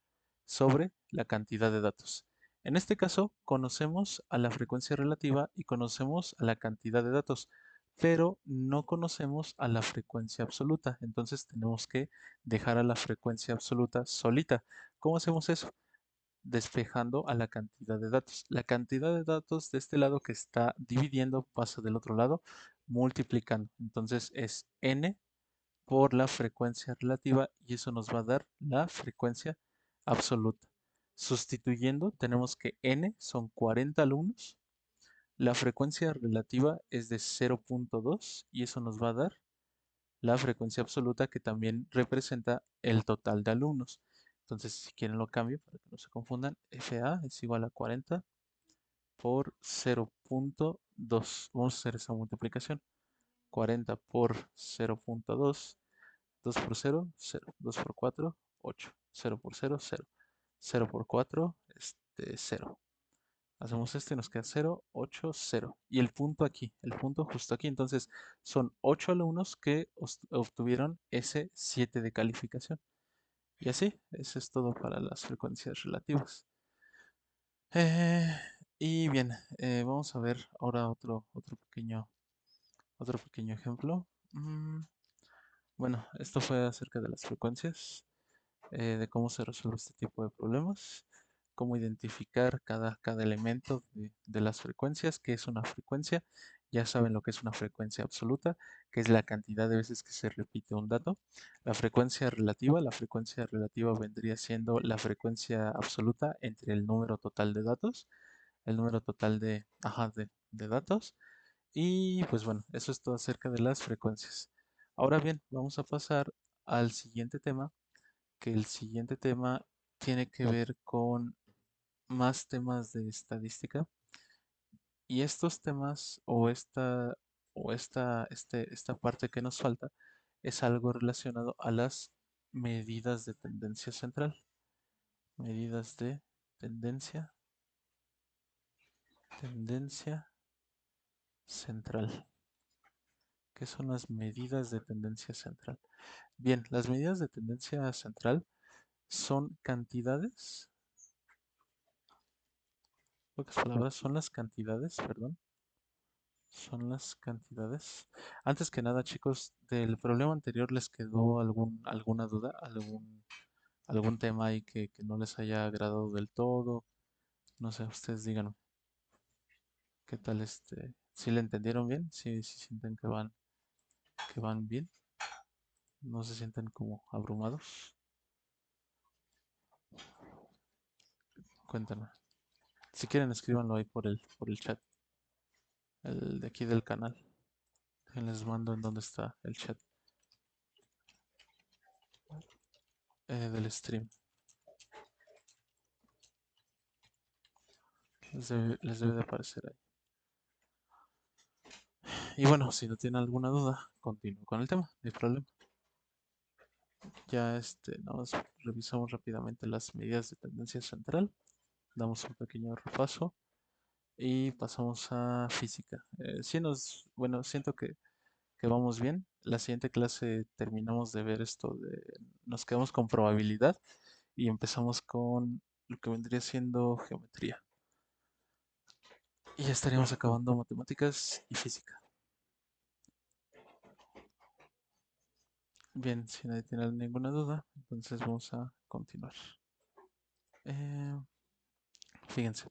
sobre la cantidad de datos. En este caso, conocemos a la frecuencia relativa y conocemos a la cantidad de datos, pero no conocemos a la frecuencia absoluta. Entonces tenemos que dejar a la frecuencia absoluta solita. ¿Cómo hacemos eso? Despejando a la cantidad de datos. La cantidad de datos de este lado que está dividiendo pasa del otro lado multiplicando. Entonces es n por la frecuencia relativa y eso nos va a dar la frecuencia absoluta. Sustituyendo, tenemos que n son 40 alumnos, la frecuencia relativa es de 0.2 y eso nos va a dar la frecuencia absoluta que también representa el total de alumnos. Entonces, si quieren lo cambio para que no se confundan, FA es igual a 40 por 0.2. Vamos a hacer esa multiplicación. 40 por 0.2, 2 por 0, 0, 2 por 4, 8, 0 por 0, 0, 0 por 4, 0. Hacemos esto y nos queda 0, 8, 0. Y el punto aquí, el punto justo aquí. Entonces, son 8 alumnos que obtuvieron ese 7 de calificación. Y así, eso es todo para las frecuencias relativas. Eh, y bien, vamos a ver ahora otro pequeño ejemplo. Bueno, esto fue acerca de las frecuencias, de cómo se resuelve este tipo de problemas, cómo identificar cada elemento de las frecuencias, qué es una frecuencia. Ya saben lo que es una frecuencia absoluta, que es la cantidad de veces que se repite un dato. La frecuencia relativa vendría siendo la frecuencia absoluta entre el número total de datos, el número total de datos. Y pues bueno, eso es todo acerca de las frecuencias. Ahora bien, vamos a pasar al siguiente tema, que el siguiente tema tiene que ver con más temas de estadística. Y estos temas esta parte que nos falta es algo relacionado a las medidas de tendencia central. Medidas de tendencia, tendencia central. ¿Qué son las medidas de tendencia central? Bien, las medidas de tendencia central son cantidades, en pocas palabras, son las cantidades, perdón, son las cantidades. Antes que nada, chicos, del problema anterior les quedó alguna duda, algún tema ahí que no les haya agradado del todo. No sé, ustedes díganme, ¿qué tal si le entendieron bien? Si sienten que van bien, no se sienten como abrumados. Cuéntenme. Si quieren, escríbanlo ahí por el chat, el de aquí del canal. Les mando en dónde está el chat del stream. Les debe de aparecer ahí. Y bueno, si no tienen alguna duda, continúo con el tema, no hay problema. Ya nos revisamos rápidamente las medidas de tendencia central, damos un pequeño repaso y pasamos a física. Bueno, siento que vamos bien. La siguiente clase terminamos de ver nos quedamos con probabilidad y empezamos con lo que vendría siendo geometría. Y ya estaríamos acabando matemáticas y física. Bien, si nadie tiene ninguna duda, entonces vamos a continuar. Eh, Fíjense,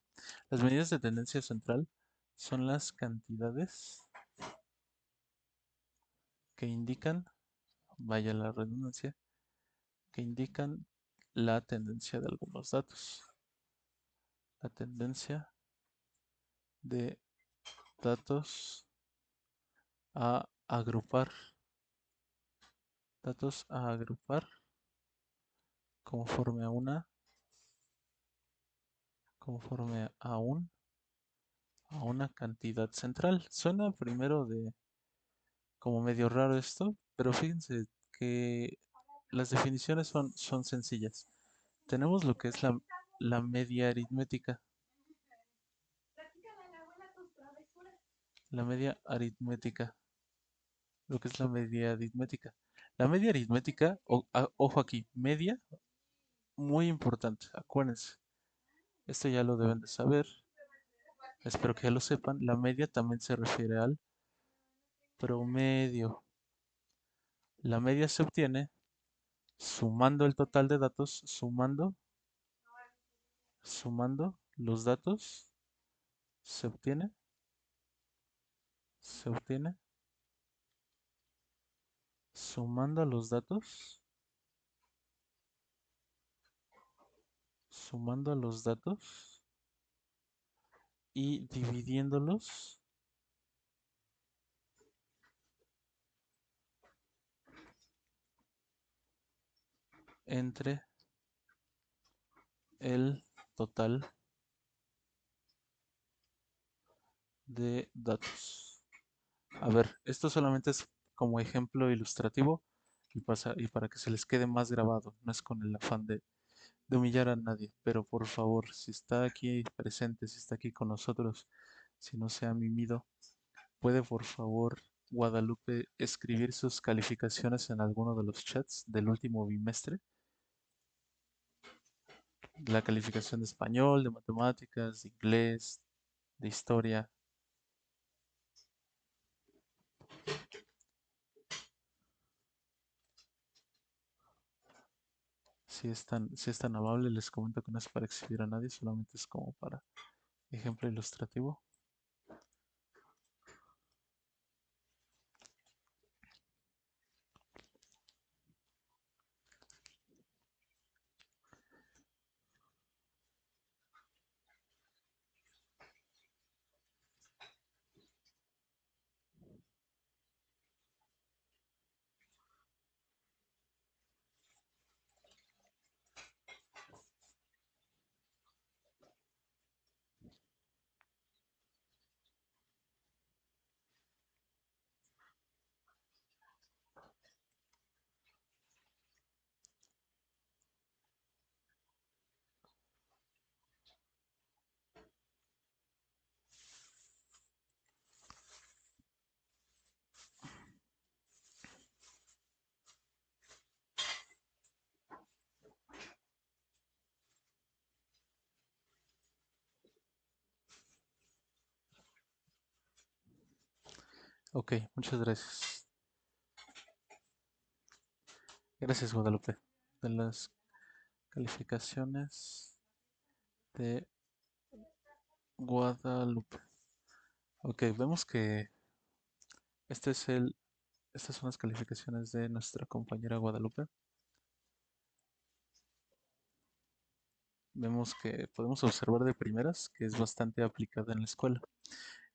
las medidas de tendencia central son las cantidades que indican, vaya la redundancia, que indican la tendencia de algunos datos. La tendencia de datos a agrupar, datos a agrupar conforme a conforme a una cantidad central. Suena primero como medio raro esto, pero fíjense que las definiciones son sencillas. Tenemos lo que es la media aritmética. La media aritmética. lo que es la media aritmética. La media aritmética, ojo aquí, media, muy importante, acuérdense. Esto ya lo deben de saber, espero que ya lo sepan. La media también se refiere al promedio. La media se obtiene sumando el total de datos, sumando los datos, se obtiene, se obtiene, sumando los datos, sumando los datos y dividiéndolos entre el total de datos. A ver, esto solamente es como ejemplo ilustrativo y para que se les quede más grabado. No es con el afán de humillar a nadie, pero por favor, si está aquí presente, si está aquí con nosotros, si no se ha mimido, ¿puede por favor Guadalupe escribir sus calificaciones en alguno de los chats del último bimestre? La calificación de español, de matemáticas, de inglés, de historia. Si es tan amable, les comento que no es para exhibir a nadie, solamente es como para ejemplo ilustrativo. Ok, muchas gracias. Gracias, Guadalupe. De las calificaciones de Guadalupe. Ok, vemos que este es estas son las calificaciones de nuestra compañera Guadalupe. Vemos que podemos observar de primeras que es bastante aplicada en la escuela.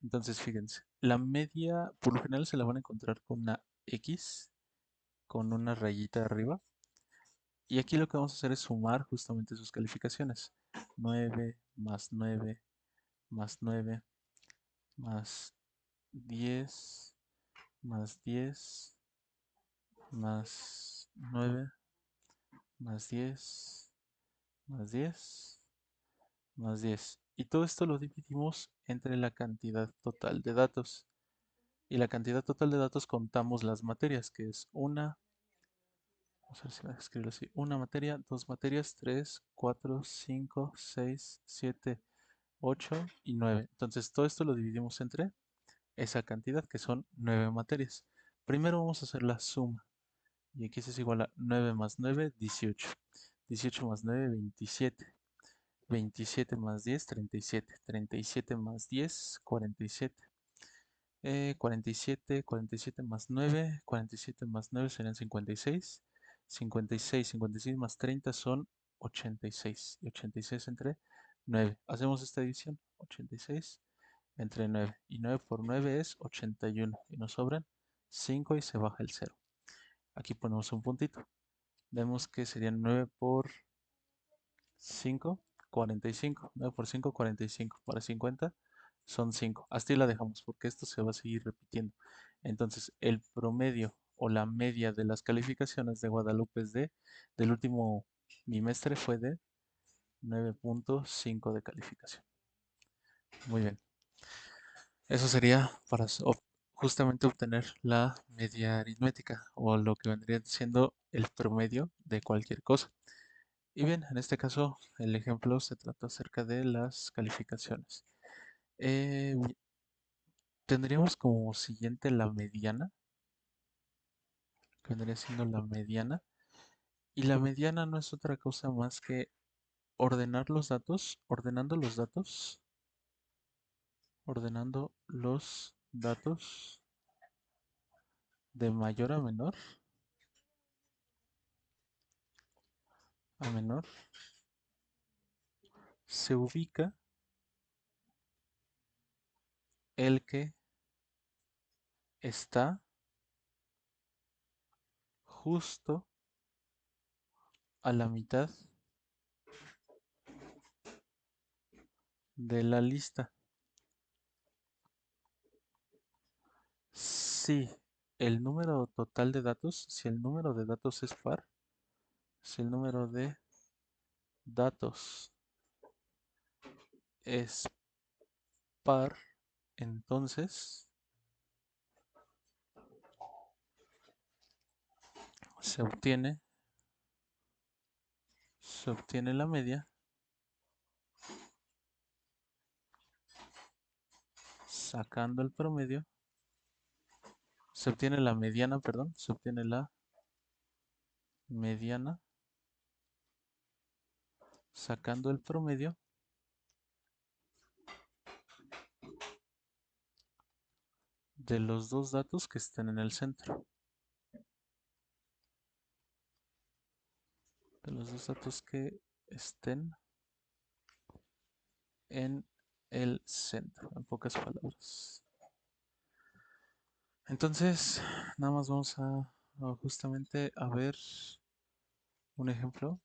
Entonces, fíjense, la media por lo general se la van a encontrar con una X, con una rayita arriba. Y aquí lo que vamos a hacer es sumar justamente sus calificaciones. 9 más 9 más 9 más 10 más 10 más 9 más 10 más 10 más 10. Y todo esto lo dividimos entre la cantidad total de datos. Y la cantidad total de datos contamos las materias, que es una, vamos a ver si me escribirlo así, una materia, dos materias, 3 4 5 6 7 8 y 9. Entonces todo esto lo dividimos entre esa cantidad, que son 9 materias. Primero vamos a hacer la suma. Y aquí es igual a 9 más 9, 18. 18 más 9, 27. 27 más 10, 37. 37 más 10, 47. 47 más 9, 47 más 9 serían 56. 56, 56 más 30 son 86. Y 86 entre 9. Hacemos esta división. 86 entre 9. Y 9 por 9 es 81. Y nos sobran 5 y se baja el 0. Aquí ponemos un puntito. Vemos que serían 9 por 5, 45. 9 por 5, 45. Para 50 son 5. Así la dejamos porque esto se va a seguir repitiendo. Entonces, el promedio o la media de las calificaciones de Guadalupe del último bimestre fue de 9.5 de calificación. Muy bien. Eso sería para justamente obtener la media aritmética o lo que vendría siendo el promedio de cualquier cosa. Y bien, en este caso el ejemplo se trata acerca de las calificaciones. Eh, Tendríamos como siguiente la mediana, que vendría siendo la mediana. Y la mediana no es otra cosa más que ordenando los datos de mayor a menor, se ubica el que está justo a la mitad de la lista. Si el número total de datos, si el número de datos es par, si el número de datos es par, entonces se obtiene, se obtiene la media sacando el promedio, se obtiene la mediana, perdón, se obtiene la mediana sacando el promedio de los dos datos que estén en el centro. De los dos datos que estén en el centro, en pocas palabras. Entonces, nada más vamos a justamente a ver un ejemplo,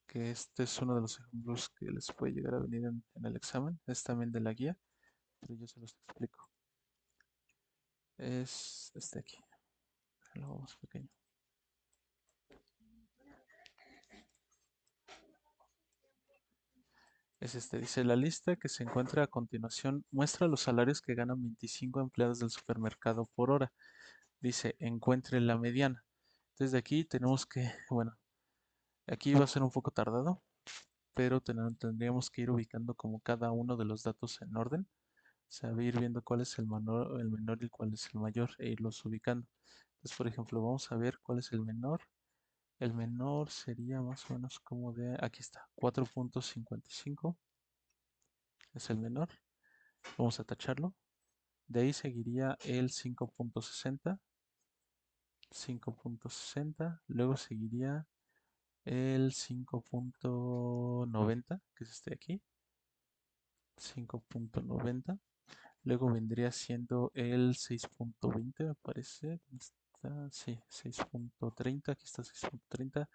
que este es uno de los ejemplos que les puede llegar a venir en el examen, es también de la guía, pero yo se los explico. Es este aquí, lo hago más pequeño. Es este, dice, la lista que se encuentra a continuación muestra los salarios que ganan 25 empleados del supermercado por hora. Dice, encuentre la mediana. Entonces de aquí tenemos que, bueno, aquí va a ser un poco tardado, pero tendríamos que ir ubicando como cada uno de los datos en orden. O sea, ir viendo cuál es el menor y cuál es el mayor e irlos ubicando. Entonces, por ejemplo, vamos a ver cuál es el menor. El menor sería más o menos como de, aquí está, 4.55 es el menor. Vamos a tacharlo. De ahí seguiría el 5.60, 5.60. Luego seguiría el 5.90, que es este de aquí, 5.90. Luego vendría siendo el 6.20, me parece. ¿Dónde está? Sí, 6.30. Aquí está 6.30.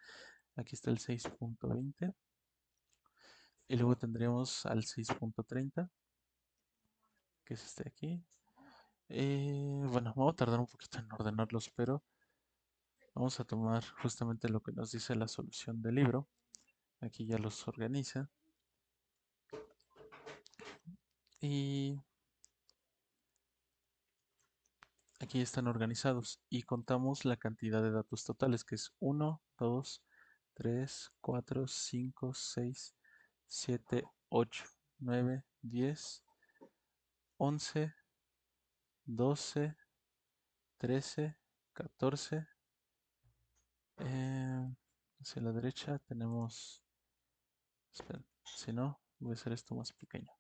Aquí está el 6.20. Y luego tendríamos al 6.30, que es este de aquí. Bueno, me voy a tardar un poquito en ordenarlos, pero vamos a tomar justamente lo que nos dice la solución del libro. Aquí ya los organiza. Y aquí están organizados. Y contamos la cantidad de datos totales, que es 1, 2, 3, 4, 5, 6, 7, 8, 9, 10, 11, 12, 13, 14. Hacia la derecha tenemos... Espera, si no, voy a hacer esto más pequeño.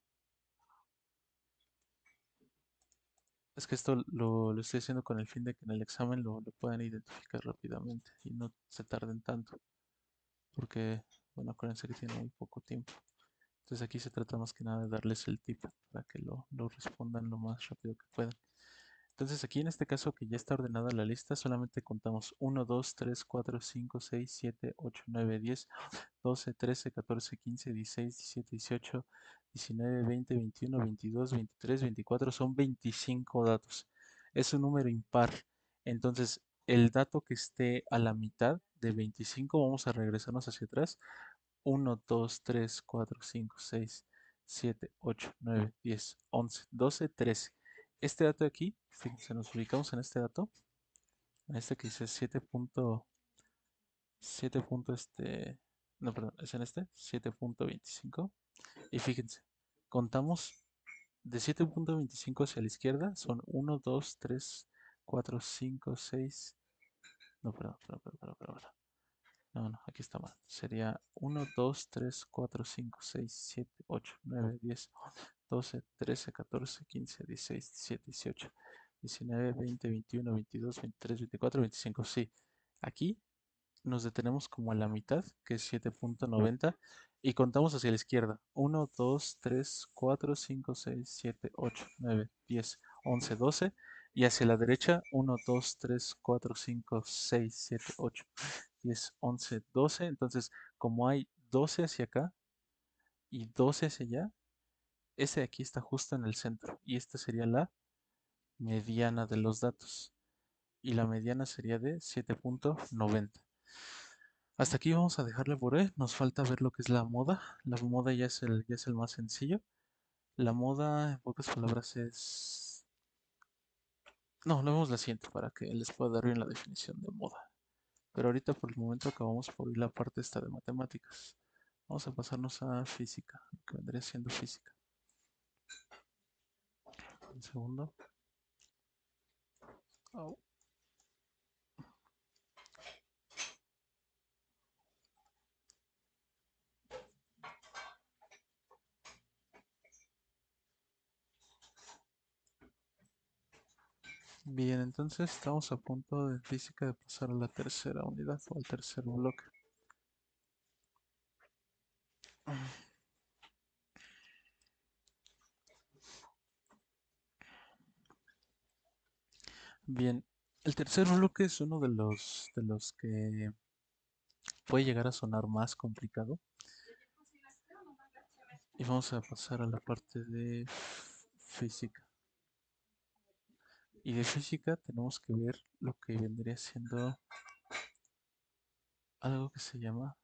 Es que esto lo estoy haciendo con el fin de que en el examen lo puedan identificar rápidamente y no se tarden tanto. Porque, bueno, acuérdense que tiene muy poco tiempo. Entonces aquí se trata más que nada de darles el tip para que lo respondan lo más rápido que puedan. Entonces aquí en este caso que ya está ordenada la lista, solamente contamos 1, 2, 3, 4, 5, 6, 7, 8, 9, 10, 12, 13, 14, 15, 16, 17, 18, 19, 20, 21, 22, 23, 24, son 25 datos. Es un número impar. Entonces, el dato que esté a la mitad de 25, vamos a regresarnos hacia atrás. 1, 2, 3, 4, 5, 6, 7, 8, 9, 10, 11, 12, 13. Este dato de aquí, fíjense, nos ubicamos en este dato, en este que dice 7 no, perdón, es en este, 7.25. Y fíjense, contamos de 7.25 hacia la izquierda, son 1, 2, 3, 4, 5, 6. No, perdón, perdón, perdón, perdón, perdón. No, no, aquí está mal. Sería 1, 2, 3, 4, 5, 6, 7, 8, 9, 10, 12, 13, 14, 15, 16, 17, 18, 19, 20, 21, 22, 23, 24, 25. Sí, aquí nos detenemos como a la mitad, que es 7.90, y contamos hacia la izquierda. 1, 2, 3, 4, 5, 6, 7, 8, 9, 10, 11, 12. Y hacia la derecha, 1, 2, 3, 4, 5, 6, 7, 8, 10, 11, 12. Entonces, como hay 12 hacia acá y 12 hacia allá, ese de aquí está justo en el centro. Y esta sería la mediana de los datos. Y la mediana sería de 7.90. Hasta aquí vamos a dejarle por hoy. Nos falta ver lo que es la moda. La moda ya es el más sencillo. La moda, en pocas palabras, es... No, lo vemos la siguiente para que les pueda dar bien la definición de moda. Pero ahorita por el momento acabamos por ir la parte esta de matemáticas. Vamos a pasarnos a física, lo que vendría siendo física. Un segundo. Au. Bien, entonces estamos a punto de física de pasar a la tercera unidad o al tercer bloque. Bien, el tercer bloque es uno de los que puede llegar a sonar más complicado. Y vamos a pasar a la parte de física. Y de física tenemos que ver lo que vendría siendo algo que se llama,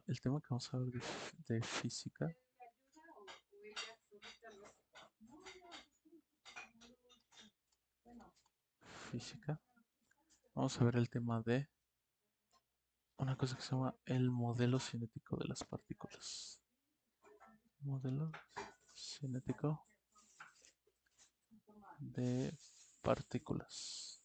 el tema que vamos a ver de física. Física. Vamos a ver el tema de una cosa que se llama el modelo cinético de las partículas. Modelo cinético de partículas.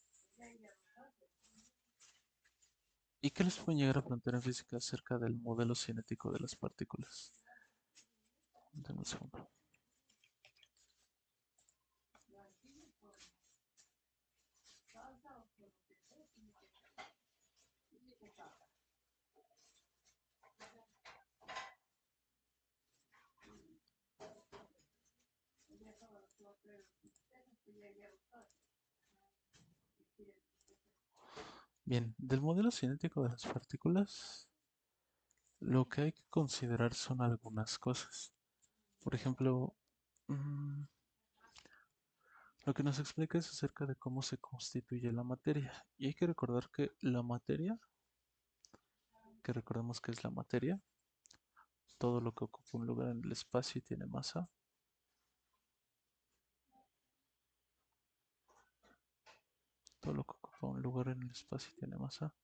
¿Y qué les pueden llegar a plantear en física acerca del modelo cinético de las partículas? Denme un segundo. Bien, del modelo cinético de las partículas, lo que hay que considerar son algunas cosas. Por ejemplo, mm, lo que nos explica es acerca de cómo se constituye la materia. Y hay que recordar que la materia, que recordemos que es la materia, todo lo que ocupa un lugar en el espacio y tiene masa. Todo lo que ocupa un lugar en el espacio y tiene masa.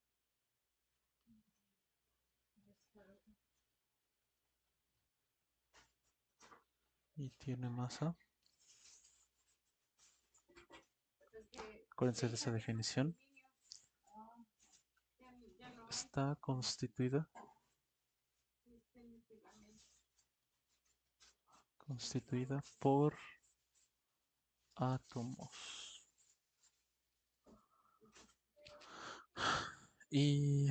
Y tiene masa. Acuérdense de esa definición. Está constituida por átomos. Y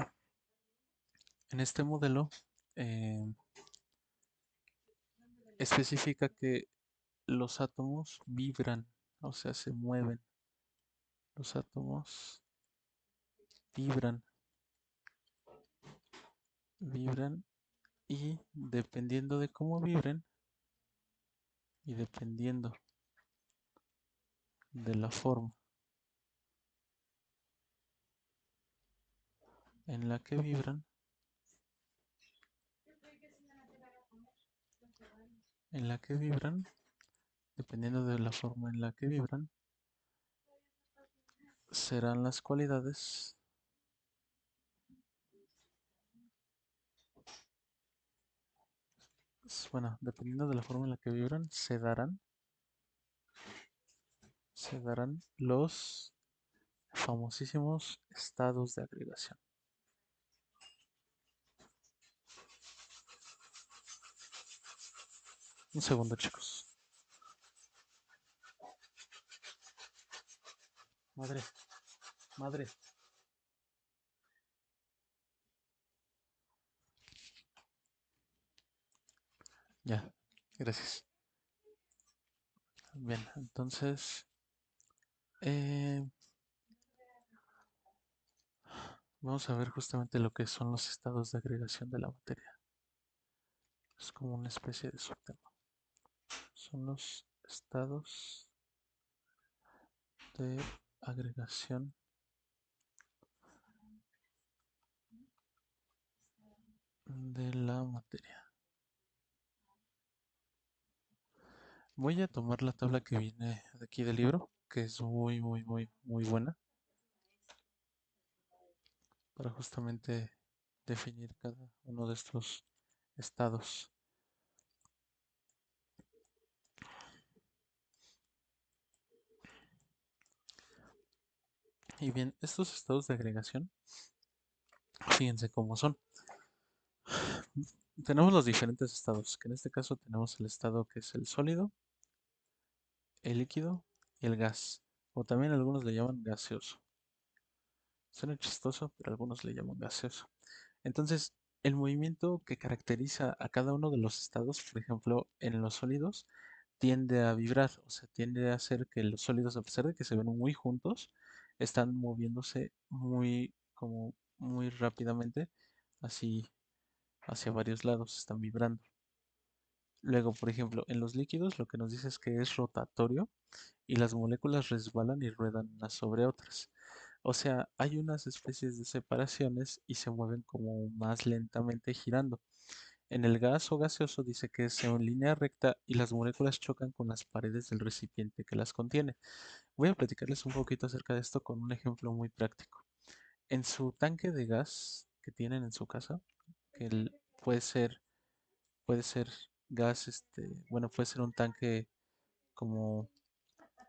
en este modelo especifica que los átomos vibran, o sea, se mueven. Los átomos vibran, vibran y dependiendo de cómo vibren y dependiendo de la forma en la que vibran, en la que vibran, dependiendo de la forma en la que vibran, serán las cualidades, bueno, dependiendo de la forma en la que vibran, se darán los famosísimos estados de agregación. Un segundo, chicos. Madre, madre. Ya, gracias. Bien, entonces, eh, vamos a ver justamente lo que son los estados de agregación de la materia. Es como una especie de subtema. Son los estados de agregación de la materia. Voy a tomar la tabla que viene de aquí del libro, que es muy, muy, muy, muy buena para justamente definir cada uno de estos estados. Y bien, estos estados de agregación, fíjense cómo son. Tenemos los diferentes estados, que en este caso tenemos el estado que es el sólido, el líquido y el gas, o también algunos le llaman gaseoso. Suena chistoso, pero algunos le llaman gaseoso. Entonces, el movimiento que caracteriza a cada uno de los estados, por ejemplo, en los sólidos, tiende a vibrar, o sea, tiende a hacer que los sólidos, a pesar de que se ven muy juntos, están moviéndose muy, como muy rápidamente, así hacia varios lados, están vibrando. Luego, por ejemplo, en los líquidos lo que nos dice es que es rotatorio y las moléculas resbalan y ruedan unas sobre otras. O sea, hay unas especies de separaciones y se mueven como más lentamente girando. En el gas o gaseoso dice que es en línea recta y las moléculas chocan con las paredes del recipiente que las contiene. Voy a platicarles un poquito acerca de esto con un ejemplo muy práctico. En su tanque de gas que tienen en su casa, que puede ser gas, bueno, puede ser un tanque como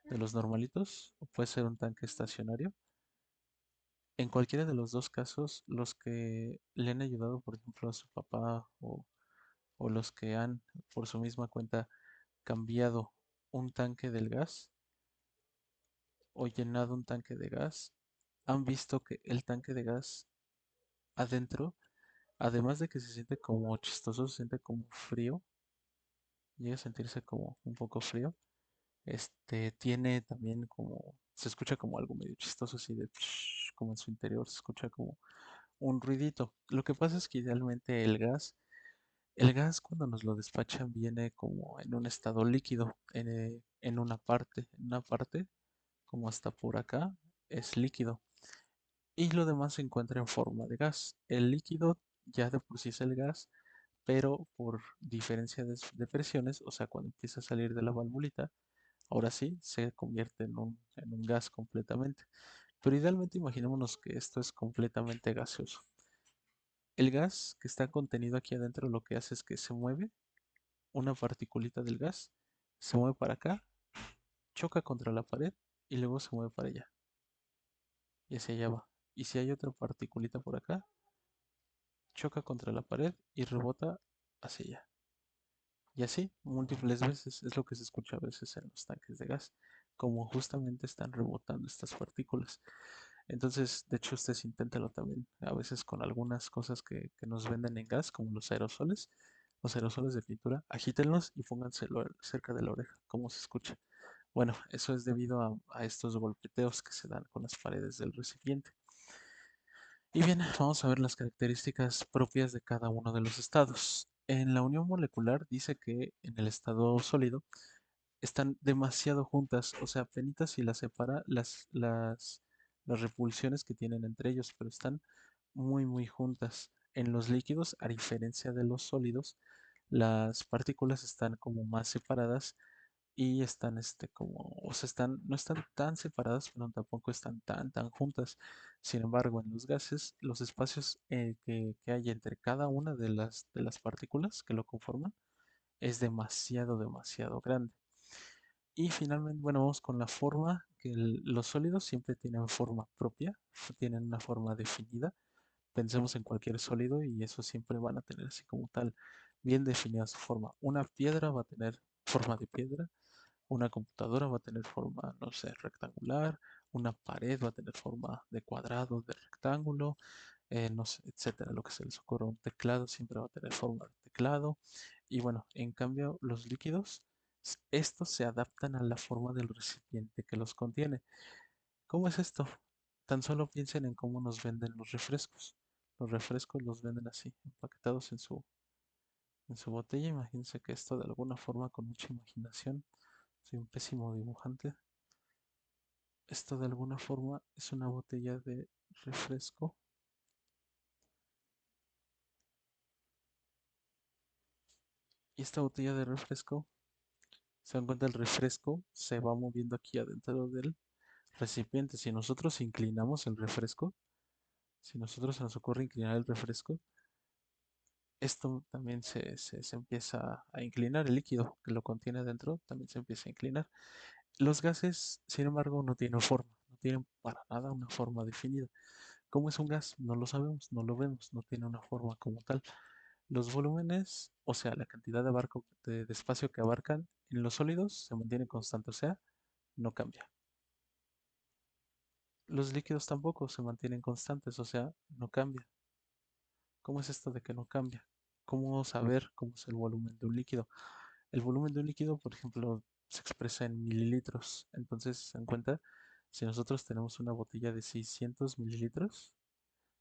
de los normalitos o puede ser un tanque estacionario. En cualquiera de los dos casos, los que le han ayudado, por ejemplo, a su papá o los que han por su misma cuenta cambiado un tanque del gas o llenado un tanque de gas, han visto que el tanque de gas adentro, además de que se siente como chistoso, se siente como frío, llega a sentirse como un poco frío. Tiene también como, se escucha como algo medio chistoso así de como en su interior, se escucha como un ruidito. Lo que pasa es que idealmente el gas cuando nos lo despachan viene como en un estado líquido, en una parte, como hasta por acá, es líquido. Y lo demás se encuentra en forma de gas. El líquido ya de por sí es el gas, pero por diferencia de presiones, o sea, cuando empieza a salir de la valvulita, ahora sí se convierte en un gas completamente. Pero idealmente imaginémonos que esto es completamente gaseoso. El gas que está contenido aquí adentro lo que hace es que se mueve, una particulita del gas, se mueve para acá, choca contra la pared y luego se mueve para allá. Y hacia allá va. Y si hay otra particulita por acá, choca contra la pared y rebota hacia allá. Y así, múltiples veces, es lo que se escucha a veces en los tanques de gas, como justamente están rebotando estas partículas. Entonces, de hecho, ustedes inténtenlo también, a veces con algunas cosas que nos venden en gas, como los aerosoles de pintura, agítenlos y pónganselo cerca de la oreja, como se escucha. Bueno, eso es debido a estos golpeteos que se dan con las paredes del recipiente. Y bien, vamos a ver las características propias de cada uno de los estados. En la unión molecular dice que en el estado sólido están demasiado juntas, o sea, apenas si las separa las repulsiones que tienen entre ellos, pero están muy, muy juntas. En los líquidos, a diferencia de los sólidos, las partículas están como más separadas y están como, o sea, no están tan separadas, pero tampoco están tan juntas. Sin embargo, en los gases, los espacios que hay entre cada una de las partículas que lo conforman es demasiado grande. Y finalmente, bueno, vamos con la forma, que los sólidos siempre tienen forma propia, tienen una forma definida. Pensemos en cualquier sólido y eso siempre van a tener así como tal, bien definida su forma. Una piedra va a tener forma de piedra, una computadora va a tener forma, no sé, rectangular, una pared va a tener forma de cuadrado, de rectángulo, no sé, etcétera, lo que se les ocurra. Un teclado siempre va a tener forma de teclado. Y bueno, en cambio, los líquidos, estos se adaptan a la forma del recipiente que los contiene. ¿Cómo es esto? Tan solo piensen en cómo nos venden los refrescos. Los refrescos los venden así, empaquetados en su botella. Imagínense que esto de alguna forma con mucha imaginación, soy un pésimo dibujante. Esto de alguna forma es una botella de refresco. Y esta botella de refresco, se dan cuenta, el refresco se va moviendo aquí adentro del recipiente. Si nosotros inclinamos el refresco, si nosotros se nos ocurre inclinar el refresco, esto también se empieza a inclinar. El líquido que lo contiene dentro también se empieza a inclinar. Los gases, sin embargo, no tienen forma, no tienen para nada una forma definida. ¿Cómo es un gas? No lo sabemos, no lo vemos, no tiene una forma como tal. Los volúmenes, o sea, la cantidad de espacio que abarcan en los sólidos se mantiene constante, o sea, no cambia. Los líquidos tampoco se mantienen constantes, o sea, no cambia. ¿Cómo es esto de que no cambia? ¿Cómo saber cómo es el volumen de un líquido? El volumen de un líquido, por ejemplo, se expresa en mililitros. Entonces, se dan cuenta, si nosotros tenemos una botella de 600 mililitros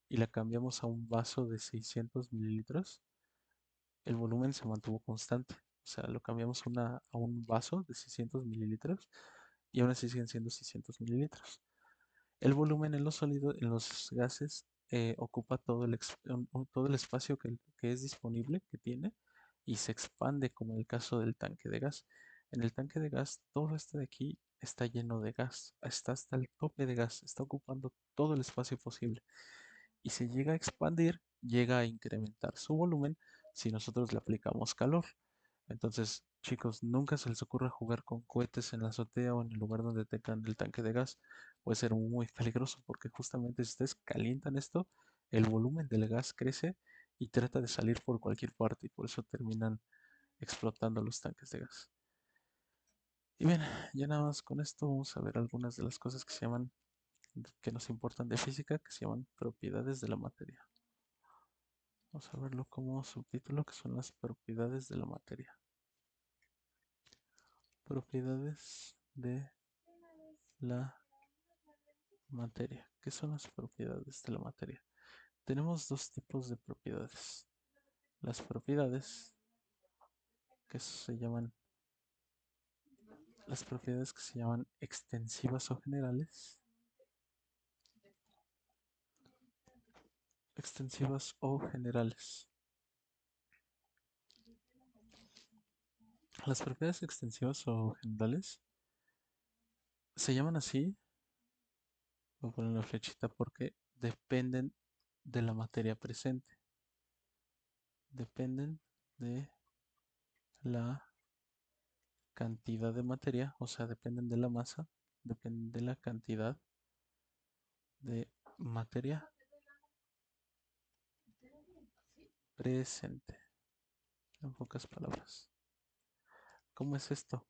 y la cambiamos a un vaso de 600 mililitros, el volumen se mantuvo constante. O sea, lo cambiamos a un vaso de 600 mililitros y aún así siguen siendo 600 mililitros. El volumen en los sólidos, en los gases, ocupa todo el espacio que es disponible, que tiene, y se expande, como en el caso del tanque de gas. En el tanque de gas, todo este de aquí está lleno de gas, está hasta el tope de gas, está ocupando todo el espacio posible. Y si llega a expandir, llega a incrementar su volumen si nosotros le aplicamos calor. Entonces, chicos, nunca se les ocurra jugar con cohetes en la azotea o en el lugar donde tengan el tanque de gas. Puede ser muy peligroso porque justamente si ustedes calientan esto, el volumen del gas crece y trata de salir por cualquier parte y por eso terminan explotando los tanques de gas. Y bien, ya nada más con esto vamos a ver algunas de las cosas que se llaman, que nos importan de física, que se llaman propiedades de la materia. Vamos a verlo como subtítulo, que son las propiedades de la materia. Propiedades de la materia. ¿Qué son las propiedades de la materia? Tenemos dos tipos de propiedades. Las propiedades que se llaman, las propiedades que se llaman extensivas o generales. Extensivas o generales. Las propiedades extensivas o generales se llaman así, voy a poner una flechita, porque dependen de la materia presente. Dependen de la cantidad de materia, o sea, dependen de la masa, dependen de la cantidad de materia presente, en pocas palabras. ¿Cómo es esto?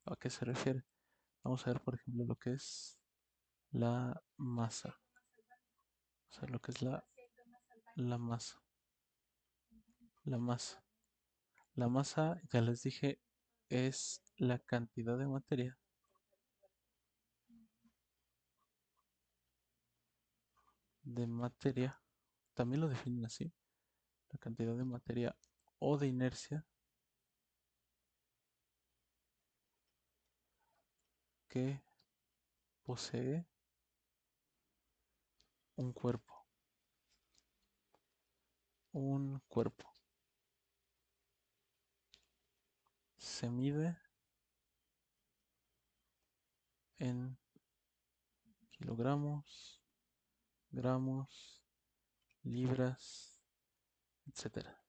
¿A qué se refiere? Vamos a ver, por ejemplo, lo que es la masa. O sea, lo que es la masa. La masa. La masa, ya les dije, es la cantidad de materia, también lo definen así, la cantidad de materia o de inercia que posee un cuerpo. Un cuerpo. se mide en kilogramos, gramos, libras, etcétera.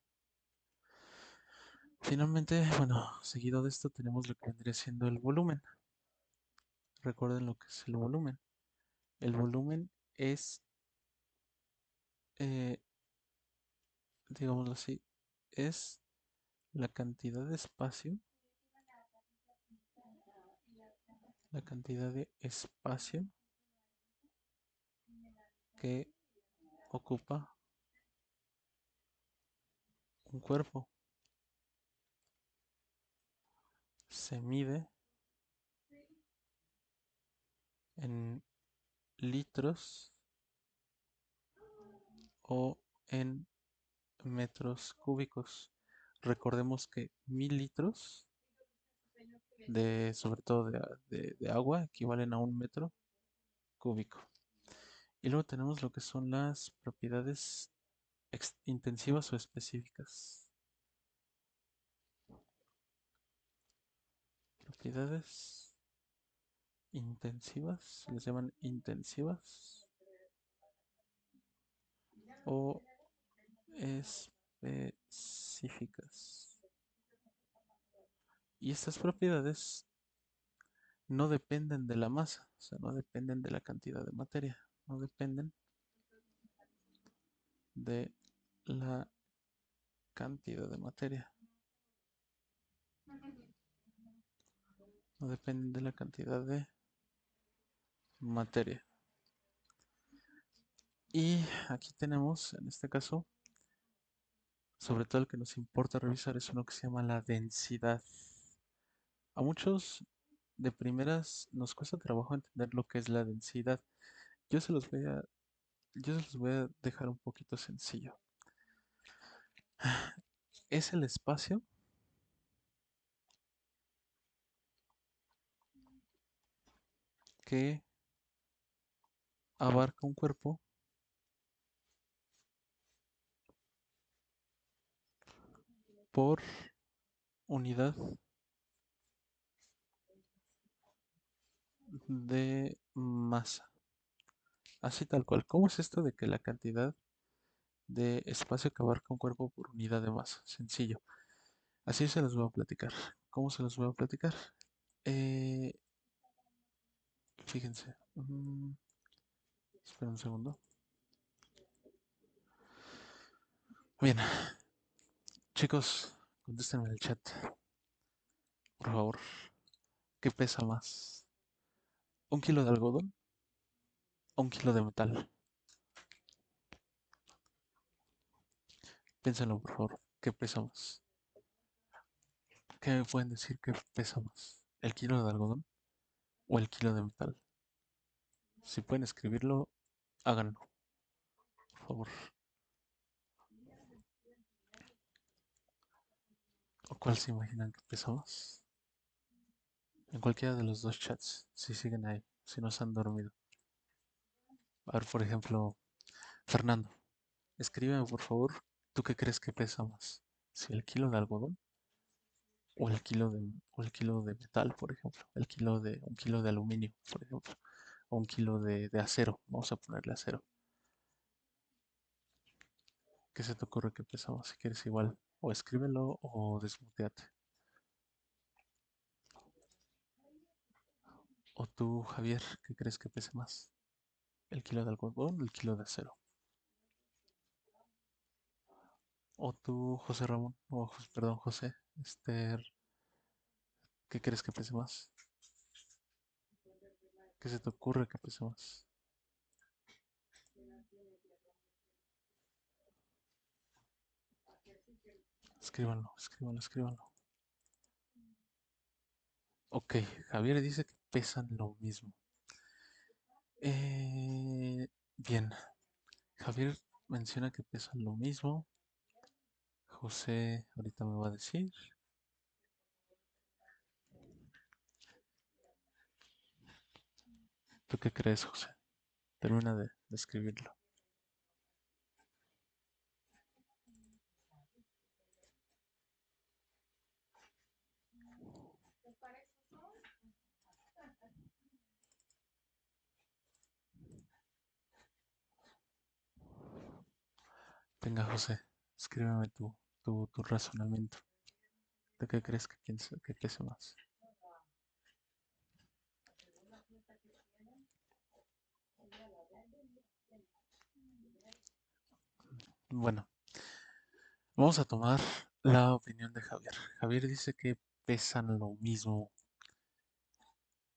Finalmente, bueno, seguido de esto tenemos lo que vendría siendo el volumen. Recuerden lo que es el volumen. El volumen es, eh, digámoslo así, es la cantidad de espacio, la cantidad de espacio que ocupa un cuerpo. Se mide en litros o en metros cúbicos. Recordemos que 1000 litros de, sobre todo de agua, equivalen a un metro cúbico. Y luego tenemos lo que son las propiedades intensivas o específicas. Propiedades intensivas, se les llaman intensivas o específicas. Y estas propiedades no dependen de la masa, o sea, no dependen de la cantidad de materia, no dependen de la cantidad de materia, no dependen de la cantidad de materia. Y aquí tenemos, en este caso, sobre todo el que nos importa revisar es uno que se llama la densidad. A muchos de primeras nos cuesta trabajo entender lo que es la densidad. Yo se los voy a, yo se los voy a dejar un poquito sencillo. Es el espacio que abarca un cuerpo por unidad de masa. Así tal cual. ¿Cómo es esto de que la cantidad de espacio que abarca un cuerpo por unidad de masa? Sencillo. Así se los voy a platicar. ¿Cómo se los voy a platicar? Eh, fíjense. Espera un segundo. Bien, chicos, contéstenme en el chat, por favor. ¿Qué pesa más? ¿Un kilo de algodón o un kilo de metal? Piénsenlo, por favor. ¿Qué pesa más? ¿Qué me pueden decir que pesa más? ¿El kilo de algodón o el kilo de metal? Si pueden escribirlo, háganlo, por favor. ¿O cuál se imaginan que pesa más? En cualquiera de los dos chats, si siguen ahí, si no se han dormido. A ver, por ejemplo, Fernando, escríbeme por favor, ¿tú qué crees que pesa más? ¿Si el kilo de algodón o el kilo de metal, por ejemplo? Un kilo de aluminio, por ejemplo, o un kilo de acero, vamos a ponerle acero. ¿Qué se te ocurre que pesa más? Si quieres igual, o escríbelo o desmuteate. O tú, Javier, ¿qué crees que pese más? ¿El kilo de algodón o el kilo de acero? O tú, José Ramón, perdón, José, ¿qué crees que pese más? ¿Qué se te ocurre que pese más? Escríbanlo, escríbanlo, escríbanlo. Ok, Javier dice que pesan lo mismo. Bien, Javier menciona que pesan lo mismo. José ahorita me va a decir. ¿Tú qué crees, José? Termina de escribirlo. Venga, José, escríbeme tu razonamiento. ¿De qué crees que pese más? Bueno, vamos a tomar la opinión de Javier. Javier dice que pesan lo mismo.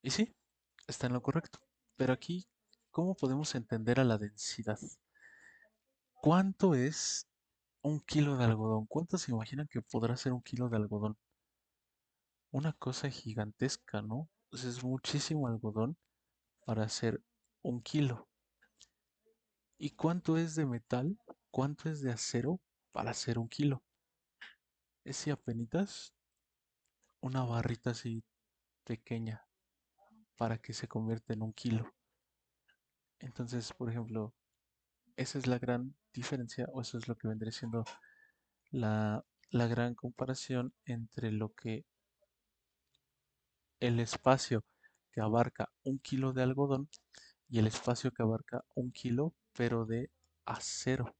Y sí, está en lo correcto. Pero aquí, ¿cómo podemos entender a la densidad? ¿Cuánto es un kilo de algodón? ¿Cuánto se imaginan que podrá ser un kilo de algodón? Una cosa gigantesca, ¿no? Pues es muchísimo algodón para hacer un kilo. ¿Y cuánto es de metal? ¿Cuánto es de acero para hacer un kilo? Es si apenitas una barrita así pequeña para que se convierta en un kilo. Entonces, por ejemplo, esa es la gran diferencia o eso es lo que vendría siendo la gran comparación entre lo que el espacio que abarca un kilo de algodón y el espacio que abarca un kilo, pero de acero.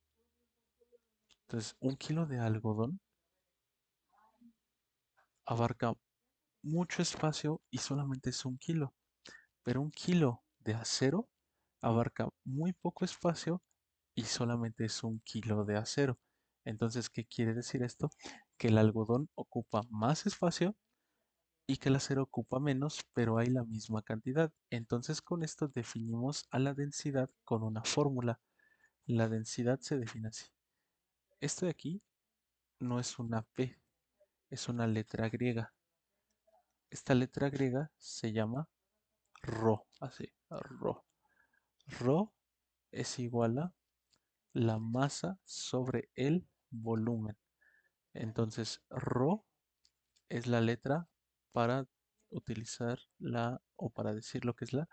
Entonces, un kilo de algodón abarca mucho espacio y solamente es un kilo, pero un kilo de acero abarca muy poco espacio y solamente es un kilo de acero. Entonces, ¿qué quiere decir esto? Que el algodón ocupa más espacio y que el acero ocupa menos, pero hay la misma cantidad. Entonces, con esto definimos a la densidad con una fórmula. La densidad se define así. Esto de aquí no es una P, es una letra griega. Esta letra griega se llama Rho, así, Rho. Rho es igual a la masa sobre el volumen. Entonces, Rho es la letra para utilizar o para decir lo que es la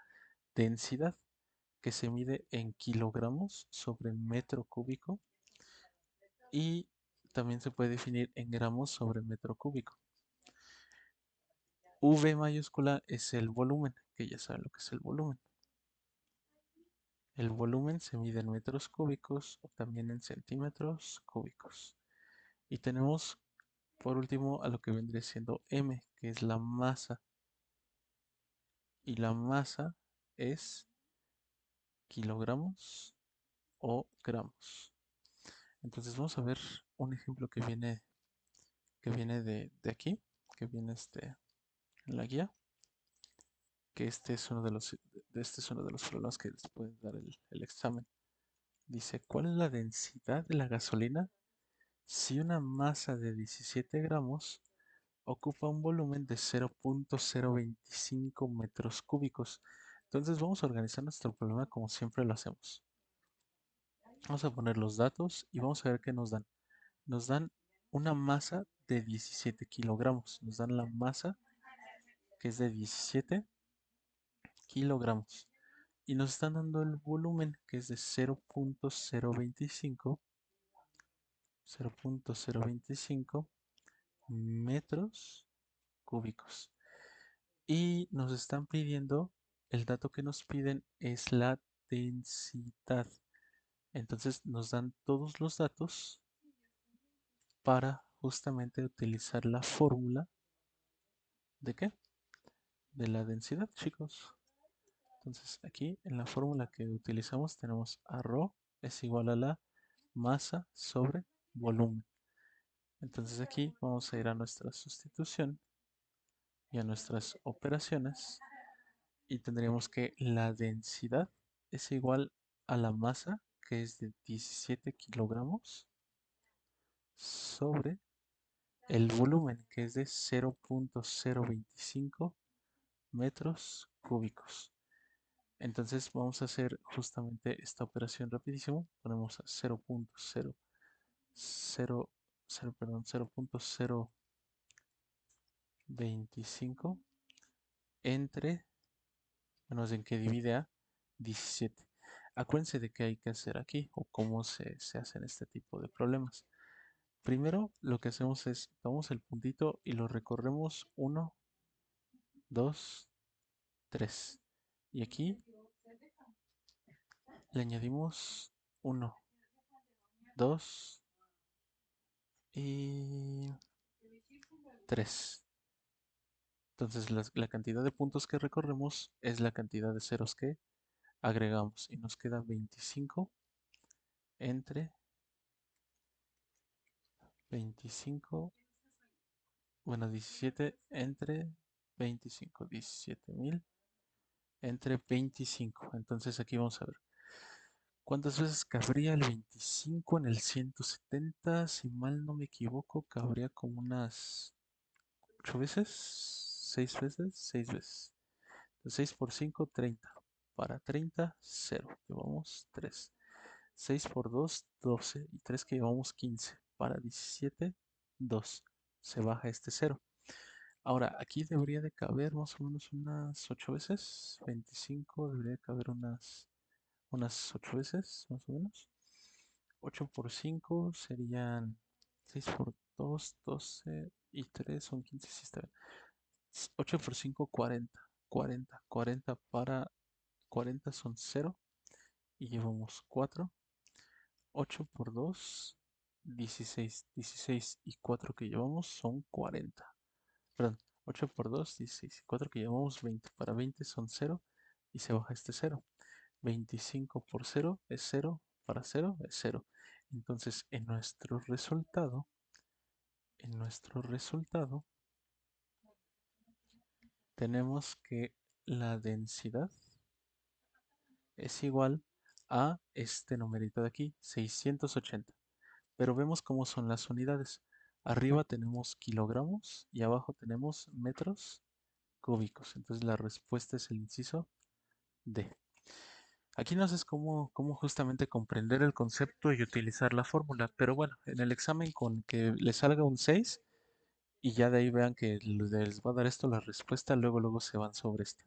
densidad, que se mide en kilogramos sobre metro cúbico y también se puede definir en gramos sobre metro cúbico. V mayúscula es el volumen, que ya saben lo que es el volumen. El volumen se mide en metros cúbicos o también en centímetros cúbicos. Y tenemos por último a lo que vendría siendo M, que es la masa. Y la masa es kilogramos o gramos. Entonces vamos a ver un ejemplo que viene de aquí, que viene en la guía, que este es uno de los problemas que les puede dar el examen. Dice, ¿cuál es la densidad de la gasolina si una masa de 17 gramos ocupa un volumen de 0.025 metros cúbicos? Entonces vamos a organizar nuestro problema como siempre lo hacemos. Vamos a poner los datos y vamos a ver qué nos dan. Nos dan una masa de 17 kilogramos. Nos dan la masa que es de 17 kilogramos. Y nos están dando el volumen que es de 0.025 metros cúbicos. Y nos están pidiendo, el dato que nos piden es la densidad. Entonces nos dan todos los datos para justamente utilizar la fórmula de qué? De la densidad, chicos. Entonces aquí en la fórmula que utilizamos tenemos a ρ es igual a la masa sobre volumen. Entonces aquí vamos a ir a nuestra sustitución y a nuestras operaciones y tendríamos que la densidad es igual a la masa que es de 17 kilogramos sobre el volumen que es de 0.025 metros cúbicos. Entonces vamos a hacer justamente esta operación rapidísimo. Ponemos a 0.025 entre, menos en que divide a 17. Acuérdense de qué hay que hacer aquí o cómo se hacen este tipo de problemas. Primero lo que hacemos es, tomamos el puntito y lo recorremos 1, 2, 3. Y aquí le añadimos 1. 2 y 3. Entonces la cantidad de puntos que recorremos es la cantidad de ceros que agregamos y nos queda 25 entre 25, bueno, 17 entre 25, 17.000 entre 25. Entonces aquí vamos a ver. ¿Cuántas veces cabría el 25 en el 170? Si mal no me equivoco, cabría como unas 8 veces, 6 veces, 6 veces. Entonces 6 por 5, 30. Para 30, 0. Llevamos 3. 6 por 2, 12. Y 3 que llevamos 15. Para 17, 2. Se baja este 0. Ahora, aquí debería de caber más o menos unas 8 veces. 25 debería de caber unas 8 veces, más o menos. 8 por 5 serían 6 por 2, 12 y 3 son 15. Sí, está bien. 8 por 5, 40. 40. 40 para 40 son 0 y llevamos 4. 8 por 2, 16. 16 y 4 que llevamos son 40. Perdón, 8 por 2, 16 y 4 que llevamos 20. Para 20 son 0 y se baja este 0. 25 por 0 es 0, para 0 es 0. Entonces, en nuestro resultado tenemos que la densidad es igual a este numerito de aquí, 680. Pero vemos cómo son las unidades. Arriba tenemos kilogramos y abajo tenemos metros cúbicos. Entonces la respuesta es el inciso D. Aquí no sé cómo justamente comprender el concepto y utilizar la fórmula, pero bueno, en el examen con que le salga un 6 y ya de ahí vean que les va a dar esto la respuesta, luego se van sobre esto.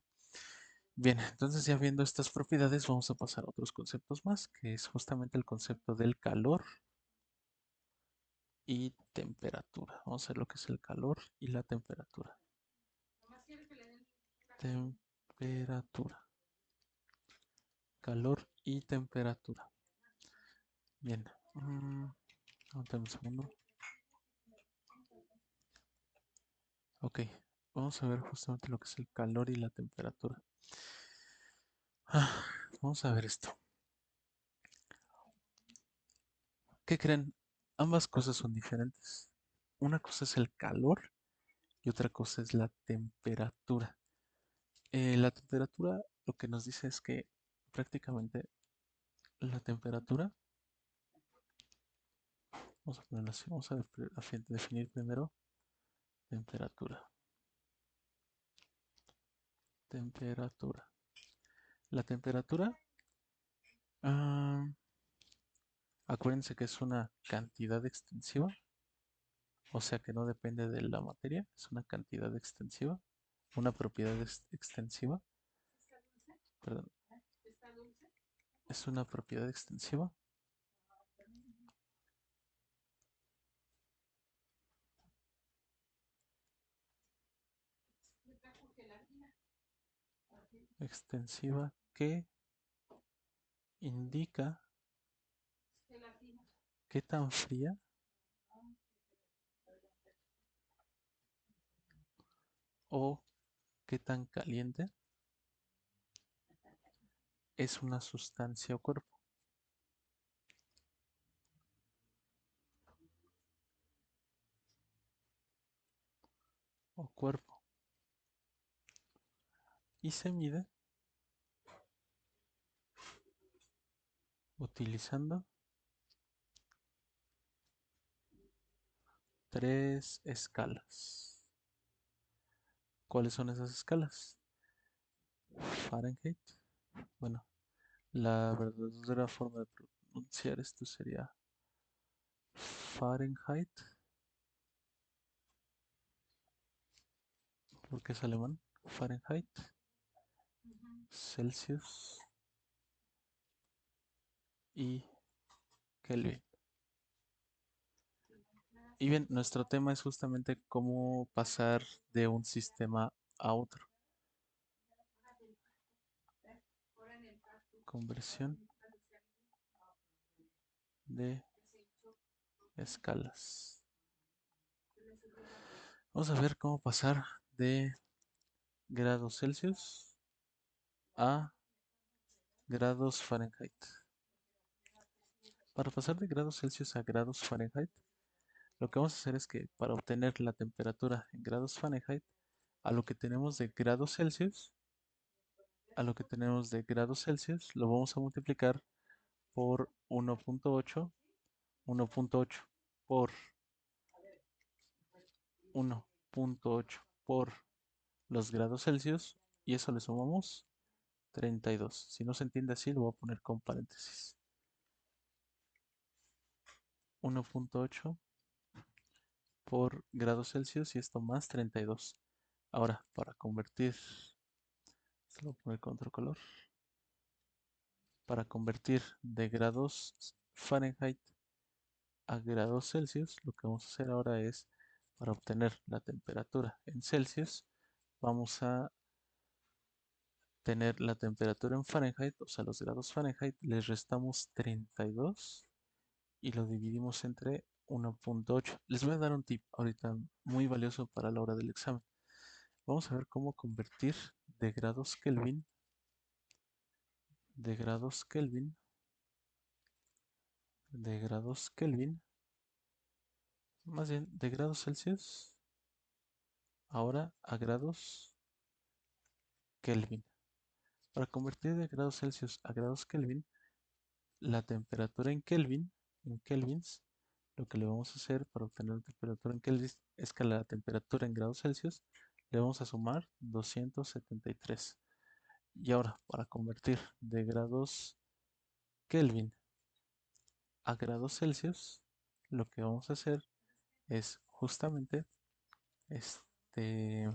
Bien, entonces ya viendo estas propiedades vamos a pasar a otros conceptos más, que es justamente el concepto del calor y temperatura. Vamos a ver lo que es el calor y la temperatura. Temperatura. Calor y temperatura. Bien. Aguántame un segundo. Ok. Vamos a ver justamente lo que es el calor y la temperatura. Ah, vamos a ver esto. ¿Qué creen? Ambas cosas son diferentes. Una cosa es el calor y otra cosa es la temperatura. La temperatura lo que nos dice es que prácticamente la temperatura, vamos a ponerlo así, vamos a definir primero temperatura. Temperatura. La temperatura, ah, acuérdense que es una cantidad extensiva, o sea que no depende de la materia, es una cantidad extensiva, una propiedad extensiva, perdón, es una propiedad extensiva. Extensiva que indica qué tan fría o qué tan caliente es una sustancia o cuerpo, y se mide utilizando tres escalas. ¿Cuáles son esas escalas? Fahrenheit. Bueno, la verdadera forma de pronunciar esto sería Fahrenheit, porque es alemán. Fahrenheit, Celsius y Kelvin. Y bien, nuestro tema es justamente cómo pasar de un sistema a otro. Conversión de escalas. Vamos a ver cómo pasar de grados Celsius a grados Fahrenheit. Para pasar de grados Celsius a grados Fahrenheit, lo que vamos a hacer es que para obtener la temperatura en grados Fahrenheit, a lo que tenemos de grados Celsius, lo vamos a multiplicar por 1.8, 1.8 por 1.8 por los grados Celsius y eso le sumamos 32. Si no se entiende así, lo voy a poner con paréntesis. 1.8 por grados Celsius y esto más 32. Ahora, para convertir, esto lo voy a poner con otro color. Para convertir de grados Fahrenheit a grados Celsius, lo que vamos a hacer ahora es, para obtener la temperatura en Celsius, vamos a tener la temperatura en Fahrenheit, o sea, los grados Fahrenheit, les restamos 32 y lo dividimos entre 1.8. Les voy a dar un tip ahorita muy valioso para la hora del examen. Vamos a ver cómo convertir de grados Kelvin, de grados Kelvin, de grados Kelvin, más bien de grados Celsius, ahora a grados Kelvin. Para convertir de grados Celsius a grados Kelvin, la temperatura en kelvins, lo que le vamos a hacer para obtener la temperatura en kelvins es que a la temperatura en grados Celsius le vamos a sumar 273. Y ahora, para convertir de grados Kelvin a grados Celsius, lo que vamos a hacer es justamente este,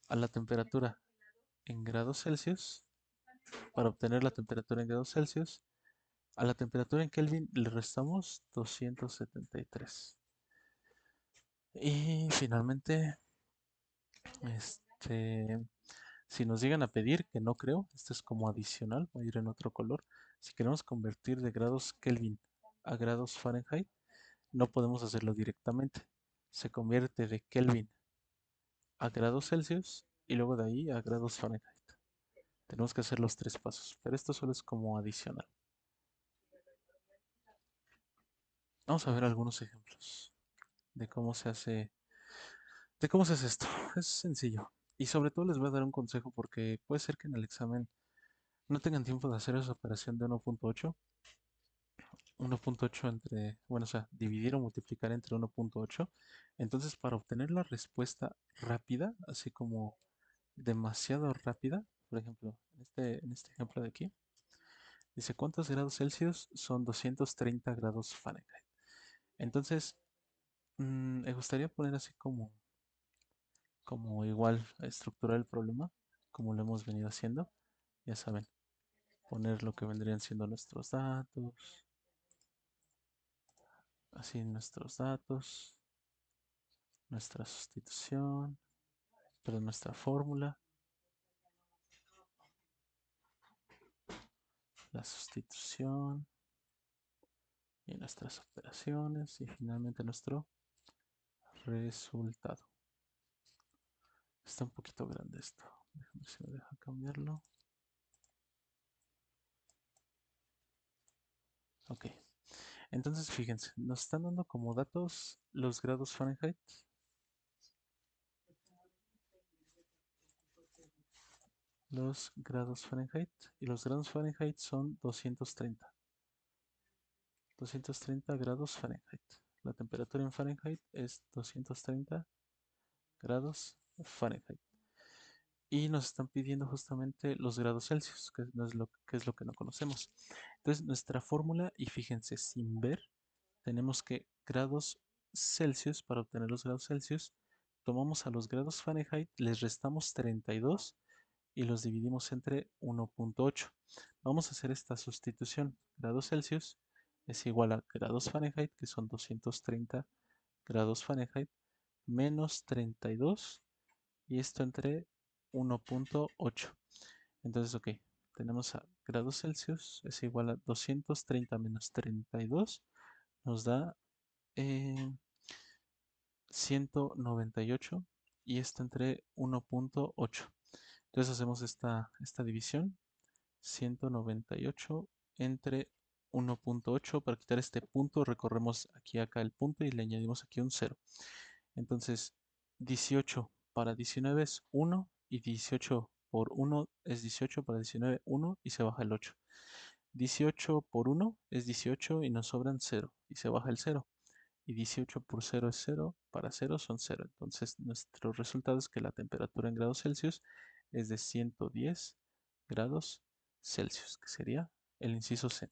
a la temperatura en grados Celsius, para obtener la temperatura en grados Celsius, a la temperatura en Kelvin le restamos 273. Y finalmente, este, si nos llegan a pedir, que no creo, esto es como adicional, voy a ir en otro color. Si queremos convertir de grados Kelvin a grados Fahrenheit, no podemos hacerlo directamente. Se convierte de Kelvin a grados Celsius y luego de ahí a grados Fahrenheit. Tenemos que hacer los tres pasos, pero esto solo es como adicional. Vamos a ver algunos ejemplos de cómo se hace, de cómo se hace esto. Es sencillo. Y sobre todo les voy a dar un consejo porque puede ser que en el examen no tengan tiempo de hacer esa operación de 1.8. 1.8 entre, bueno, o sea, dividir o multiplicar entre 1.8. Entonces, para obtener la respuesta rápida, así como demasiado rápida, por ejemplo, en este ejemplo de aquí, dice, ¿cuántos grados Celsius son 230 grados Fahrenheit? Entonces, me gustaría poner así como igual a estructurar el problema, como lo hemos venido haciendo. Ya saben, poner lo que vendrían siendo nuestros datos, así nuestros datos, nuestra sustitución, perdón, nuestra fórmula, la sustitución y nuestras operaciones y finalmente nuestro resultado. Está un poquito grande esto. Déjame ver si me deja cambiarlo. Ok. Entonces, fíjense, nos están dando como datos los grados Fahrenheit. Los grados Fahrenheit. Y los grados Fahrenheit son 230. 230 grados Fahrenheit. La temperatura en Fahrenheit es 230 grados Fahrenheit. Y nos están pidiendo justamente los grados Celsius, que no es lo que no conocemos. Entonces, nuestra fórmula, y fíjense, sin ver, tenemos que grados Celsius, para obtener los grados Celsius, tomamos a los grados Fahrenheit, les restamos 32 y los dividimos entre 1.8. Vamos a hacer esta sustitución. Grados Celsius es igual a grados Fahrenheit, que son 230 grados Fahrenheit, menos 32 y esto entre 1.8. Entonces, ok, tenemos a grados Celsius es igual a 230 menos 32, nos da eh, 198 y esta entre 1.8. Entonces hacemos esta división. 198 entre 1.8. Para quitar este punto, recorremos aquí acá el punto y le añadimos aquí un 0. Entonces, 18 para 19 es 1 y 18 por 1 es 18 para 19, 1 y se baja el 8. 18 por 1 es 18 y nos sobran 0 y se baja el 0. Y 18 por 0 es 0, para 0 son 0. Entonces nuestro resultado es que la temperatura en grados Celsius es de 110 grados Celsius, que sería el inciso C.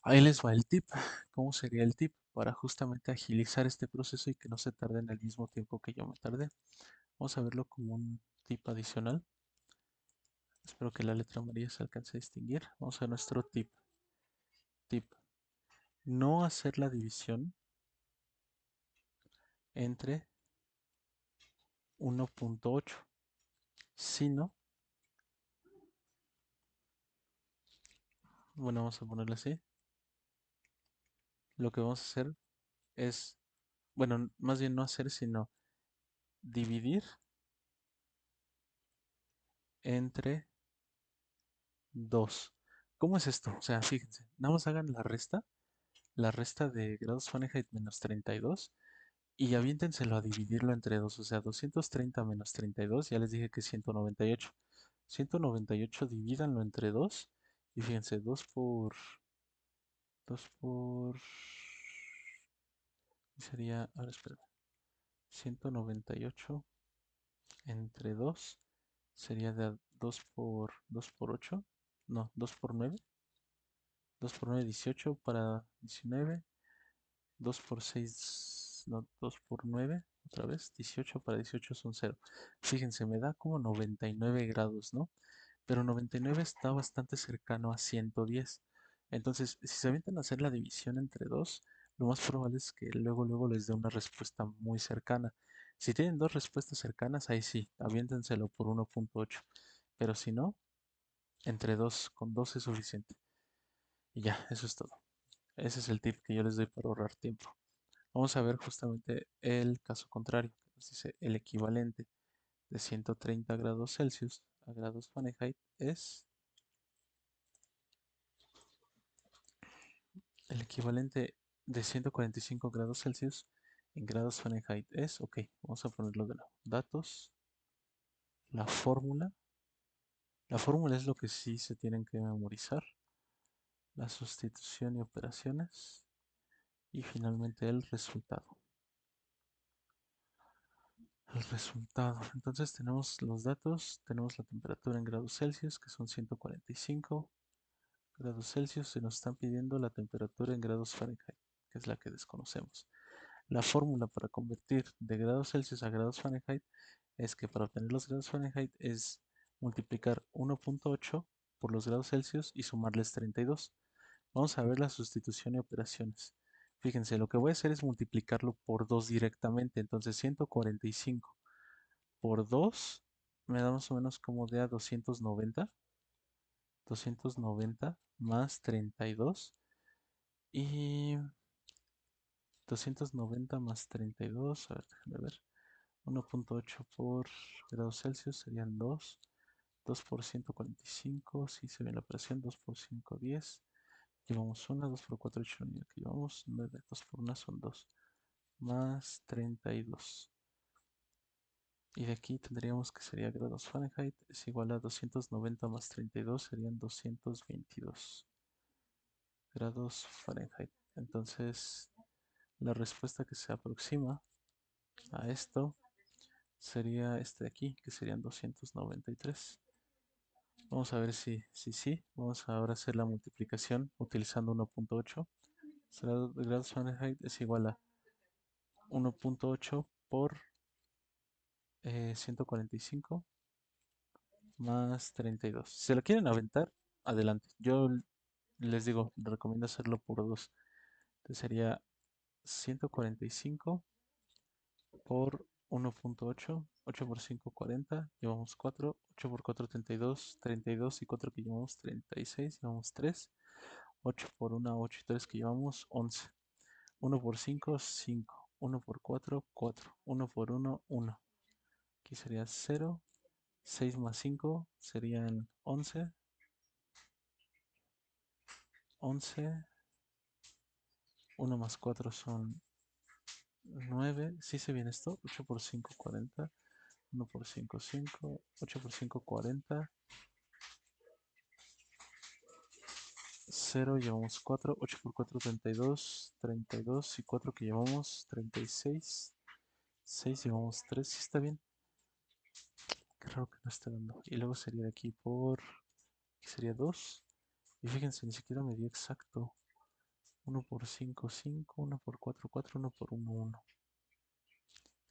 Ahí les va el tip. ¿Cómo sería el tip para justamente agilizar este proceso y que no se tarde en el mismo tiempo que yo me tardé? Vamos a verlo como un tip adicional. Espero que la letra amarilla se alcance a distinguir. Vamos a ver nuestro tip. Tip. No hacer la división entre 1.8, sino, bueno, vamos a ponerlo así. Lo que vamos a hacer es, bueno, más bien no hacer, sino dividir entre 2. ¿Cómo es esto? O sea, fíjense, nada más hagan la resta de grados Fahrenheit menos 32 y aviéntenselo a dividirlo entre 2. O sea, 230 menos 32, ya les dije que es 198. 198 divídanlo entre 2 y fíjense, 2 por, sería, ahora espera, 198 entre 2 sería de 2 por 8, no, 2 por 9, 2 por 9, 18 para 19, 2 por 6, no, 2 por 9, otra vez, 18 para 18 son 0. Fíjense, me da como 99 grados, ¿no? Pero 99 está bastante cercano a 110. Entonces, si se avientan a hacer la división entre 2, lo más probable es que luego les dé una respuesta muy cercana. Si tienen dos respuestas cercanas, ahí sí, aviéntenselo por 1.8. Pero si no, entre 2, con 2 es suficiente. Y ya, eso es todo. Ese es el tip que yo les doy para ahorrar tiempo. Vamos a ver justamente el caso contrario, que nos dice el equivalente de 130 grados Celsius a grados Fahrenheit es el equivalente de 145 grados Celsius en grados Fahrenheit es, ok, vamos a ponerlo de nuevo. Datos, la fórmula. La fórmula es lo que sí se tienen que memorizar. La sustitución y operaciones. Y finalmente el resultado. El resultado. Entonces tenemos los datos, tenemos la temperatura en grados Celsius, que son 145 grados Celsius. Se nos están pidiendo la temperatura en grados Fahrenheit, que es la que desconocemos. La fórmula para convertir de grados Celsius a grados Fahrenheit es que para obtener los grados Fahrenheit es multiplicar 1.8 por los grados Celsius y sumarles 32. Vamos a ver la sustitución y operaciones. Fíjense, lo que voy a hacer es multiplicarlo por 2 directamente. Entonces 145 por 2 me da más o menos como de a 290. 290 más 32. Y 290 más 32. A ver, déjenme ver. 1.8 por grados Celsius serían 2. 2 por 145. Si se ve la operación. 2 por 5, 10. Llevamos 1. 2 por 4, 8. Aquí llevamos 9. 2 por 1 son 2. Más 32. Y de aquí tendríamos que sería grados Fahrenheit es igual a 290 más 32 serían 222 grados Fahrenheit. Entonces, la respuesta que se aproxima a esto sería este de aquí, que serían 293. Vamos a ver si sí. Vamos a ahora hacer la multiplicación utilizando 1.8. Grados Fahrenheit es igual a 1.8 por 145 más 32. Si se lo quieren aventar, adelante. Yo les digo, recomiendo hacerlo por 2. Entonces sería 145 por 1.8. 8 por 5, 40. Llevamos 4. 8 por 4, 32. 32 y 4 que llevamos 36. Llevamos 3. 8 por 1, 8 y 3 que llevamos 11. 1 por 5, 5. 1 por 4, 4. 1 por 1, 1. Aquí sería 0. 6 más 5 serían 11. 11. 1 más 4 son 9. ¿Sí se viene esto? 8 por 5, 40. 1 por 5, 5. 8 por 5, 40. 0 llevamos 4. 8 por 4, 32. 32 y 4 que llevamos 36. 6 llevamos 3. ¿Sí está bien? Qué raro que no esté dando. Y luego sería de aquí por... Aquí sería 2. Y fíjense, ni siquiera me dio exacto. 1 por 5, 5. 1 por 4, 4. 1 por 1, 1.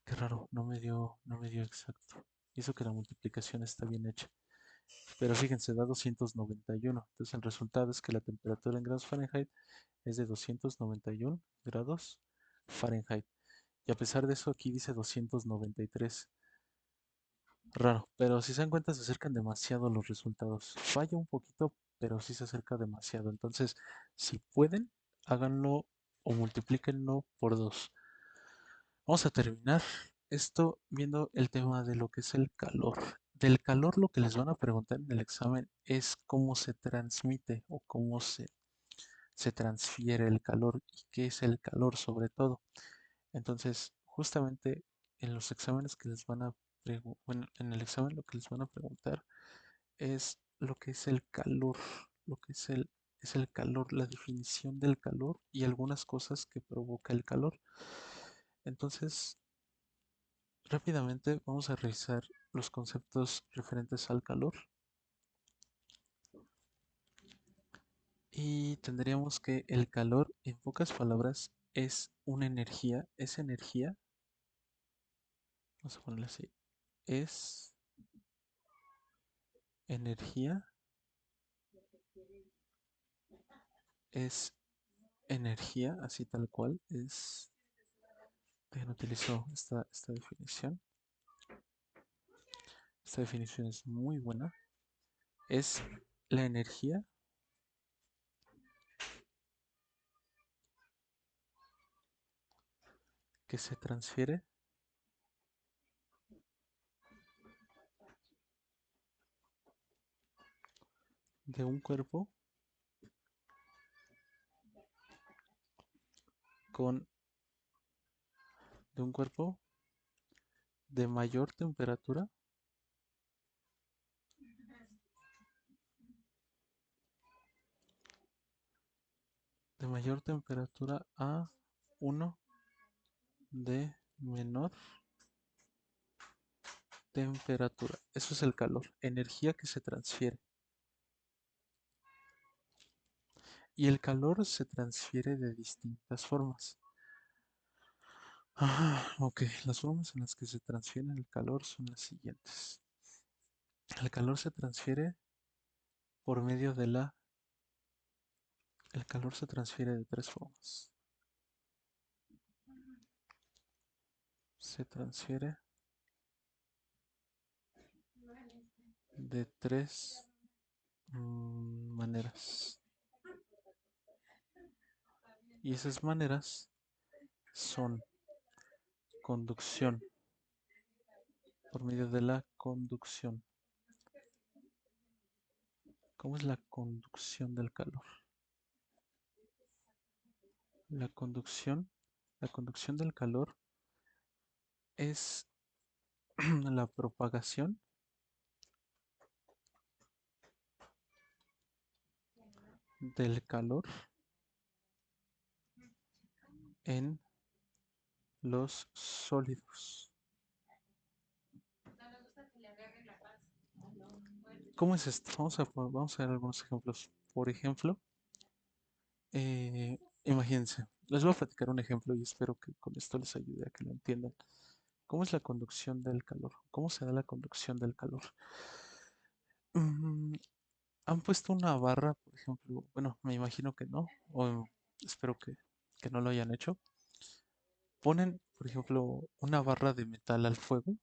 Qué raro, no me dio exacto. Y eso que la multiplicación está bien hecha. Pero fíjense, da 291. Entonces el resultado es que la temperatura en grados Fahrenheit es de 291 grados Fahrenheit. Y a pesar de eso, aquí dice 293. Raro, pero si se dan cuenta, se acercan demasiado los resultados. Falla un poquito, pero sí se acerca demasiado. Entonces, si pueden, háganlo o multiplíquenlo por 2. Vamos a terminar esto viendo el tema de lo que es el calor. Del calor lo que les van a preguntar en el examen es cómo se transmite o cómo se transfiere el calor y qué es el calor sobre todo. Entonces, justamente en los exámenes que les van a bueno, en el examen lo que les van a preguntar es lo que es el calor, lo que es el calor, la definición del calor y algunas cosas que provoca el calor. Entonces, rápidamente vamos a revisar los conceptos referentes al calor y tendríamos que el calor, en pocas palabras, es una energía, vamos a ponerlo así, es energía, es energía, así tal cual, déjenme utilizo esta definición, esta definición es muy buena, es la energía que se transfiere de un cuerpo con de un cuerpo de mayor temperatura a uno de menor temperatura. Eso es el calor, energía que se transfiere. Y el calor se transfiere de distintas formas. Ok, las formas en las que se transfiere el calor son las siguientes. El calor se transfiere por medio de la... El calor se transfiere de tres formas. Se transfiere de tres maneras. Y esas maneras son conducción, por medio de la conducción. ¿Cómo es la conducción del calor? La conducción, la conducción del calor es la propagación del calor en los sólidos. ¿Cómo es esto? Vamos a ver algunos ejemplos. Por ejemplo, imagínense, les voy a platicar un ejemplo y espero que con esto les ayude a que lo entiendan. ¿Cómo es la conducción del calor? ¿Cómo se da la conducción del calor? Mm, Han puesto una barra, por ejemplo, bueno, me imagino que no, o espero que no lo hayan hecho. Ponen, por ejemplo, una barra de metal al fuego,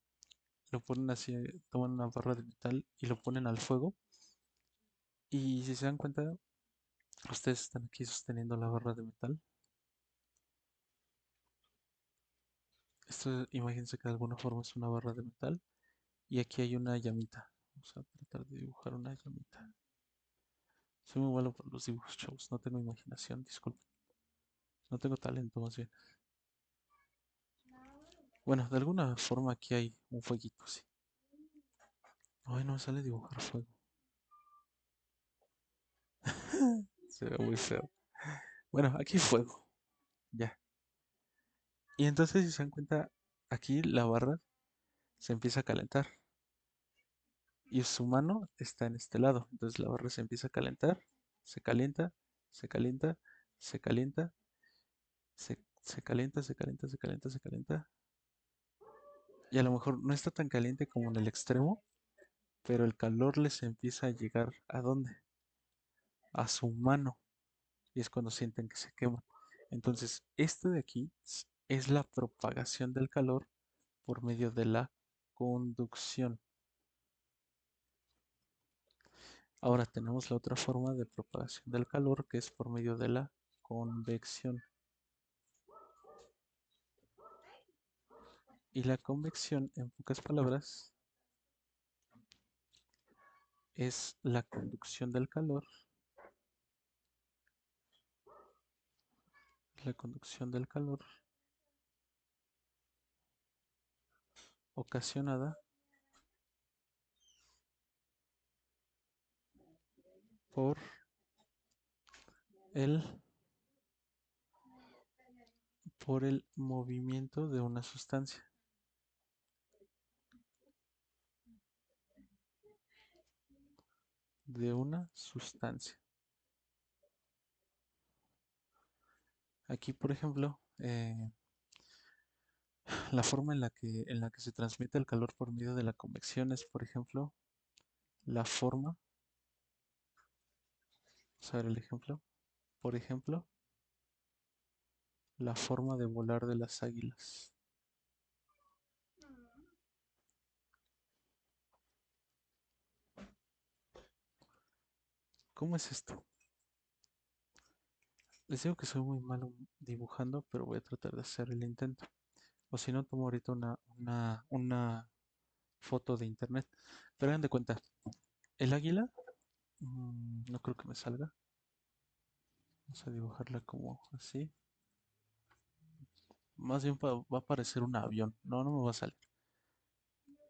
lo ponen así, toman una barra de metal y lo ponen al fuego. Y si se dan cuenta, ustedes están aquí sosteniendo la barra de metal. Esto, imagínense que de alguna forma es una barra de metal y aquí hay una llamita. Vamos a tratar de dibujar una llamita. Soy muy malo por los dibujos, chavos. No tengo imaginación, disculpen. No tengo talento, más bien. Bueno, de alguna forma aquí hay un fueguito, sí. Ay, no me sale dibujar fuego. Se ve muy feo. Bueno, aquí fuego. Ya. Y entonces, si se dan cuenta, aquí la barra se empieza a calentar. Y su mano está en este lado. Entonces la barra se empieza a calentar. Se calienta, se calienta, se calienta, se calienta, se calienta, se calienta, se calienta. Y a lo mejor no está tan caliente como en el extremo, pero el calor les empieza a llegar ¿a dónde? A su mano. Y es cuando sienten que se queman. Entonces, este de aquí es la propagación del calor por medio de la conducción. Ahora tenemos la otra forma de propagación del calor que es por medio de la convección. Y la convección, en pocas palabras, es la conducción del calor, la conducción del calor ocasionada por el, por el movimiento de una sustancia. De una sustancia. Aquí, por ejemplo, la forma en la que se transmite el calor por medio de la convección es, por ejemplo, la forma, vamos a ver el ejemplo, por ejemplo, la forma de volar de las águilas. ¿Cómo es esto? Les digo que soy muy malo dibujando, pero voy a tratar de hacer el intento. O si no, tomo ahorita una foto de internet. Pero hagan de cuenta, el águila, no creo que me salga. Vamos a dibujarla como así. Más bien va a parecer un avión. No, no me va a salir.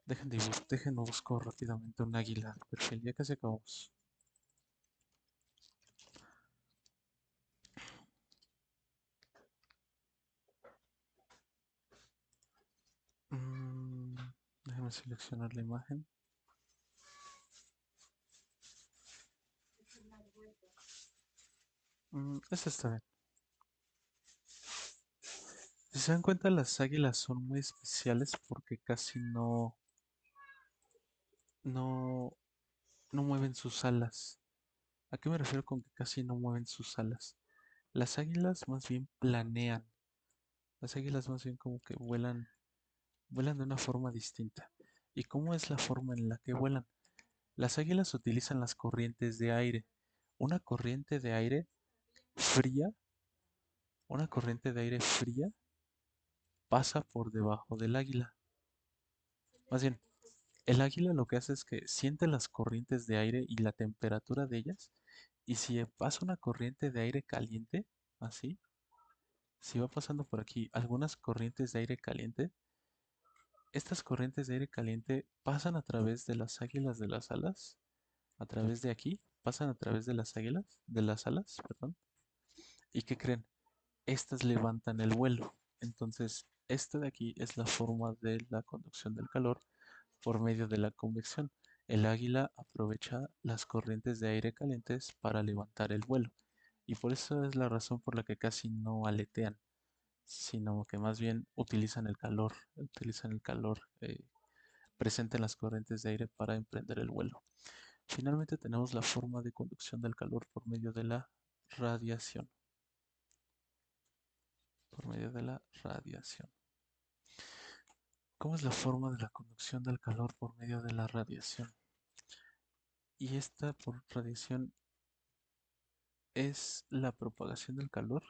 Dejen busco rápidamente un águila de perfil. Ya casi acabamos. Mm, Déjenme seleccionar la imagen. Esta está bien. Si se dan cuenta, las águilas son muy especiales porque casi no, no mueven sus alas. ¿A qué me refiero con que casi no mueven sus alas? Las águilas más bien planean. Las águilas más bien como que vuelan de una forma distinta. ¿Y cómo es la forma en la que vuelan? Las águilas utilizan las corrientes de aire. Una corriente de aire fría, una corriente de aire fría pasa por debajo del águila. Más bien, el águila lo que hace es que siente las corrientes de aire y la temperatura de ellas. Y si pasa una corriente de aire caliente, así, si va pasando por aquí algunas corrientes de aire caliente, estas corrientes de aire caliente pasan a través de las águilas de las alas, a través de aquí, pasan a través de las águilas, de las alas, perdón. ¿Y qué creen? Estas levantan el vuelo. Entonces, este de aquí es la forma de la conducción del calor por medio de la convección. El águila aprovecha las corrientes de aire calientes para levantar el vuelo. Y por eso es la razón por la que casi no aletean, sino que más bien utilizan el calor presente en las corrientes de aire para emprender el vuelo. Finalmente tenemos la forma de conducción del calor por medio de la radiación. Por medio de la radiación. ¿Cómo es la forma de la conducción del calor por medio de la radiación? Y esta por radiación es la propagación del calor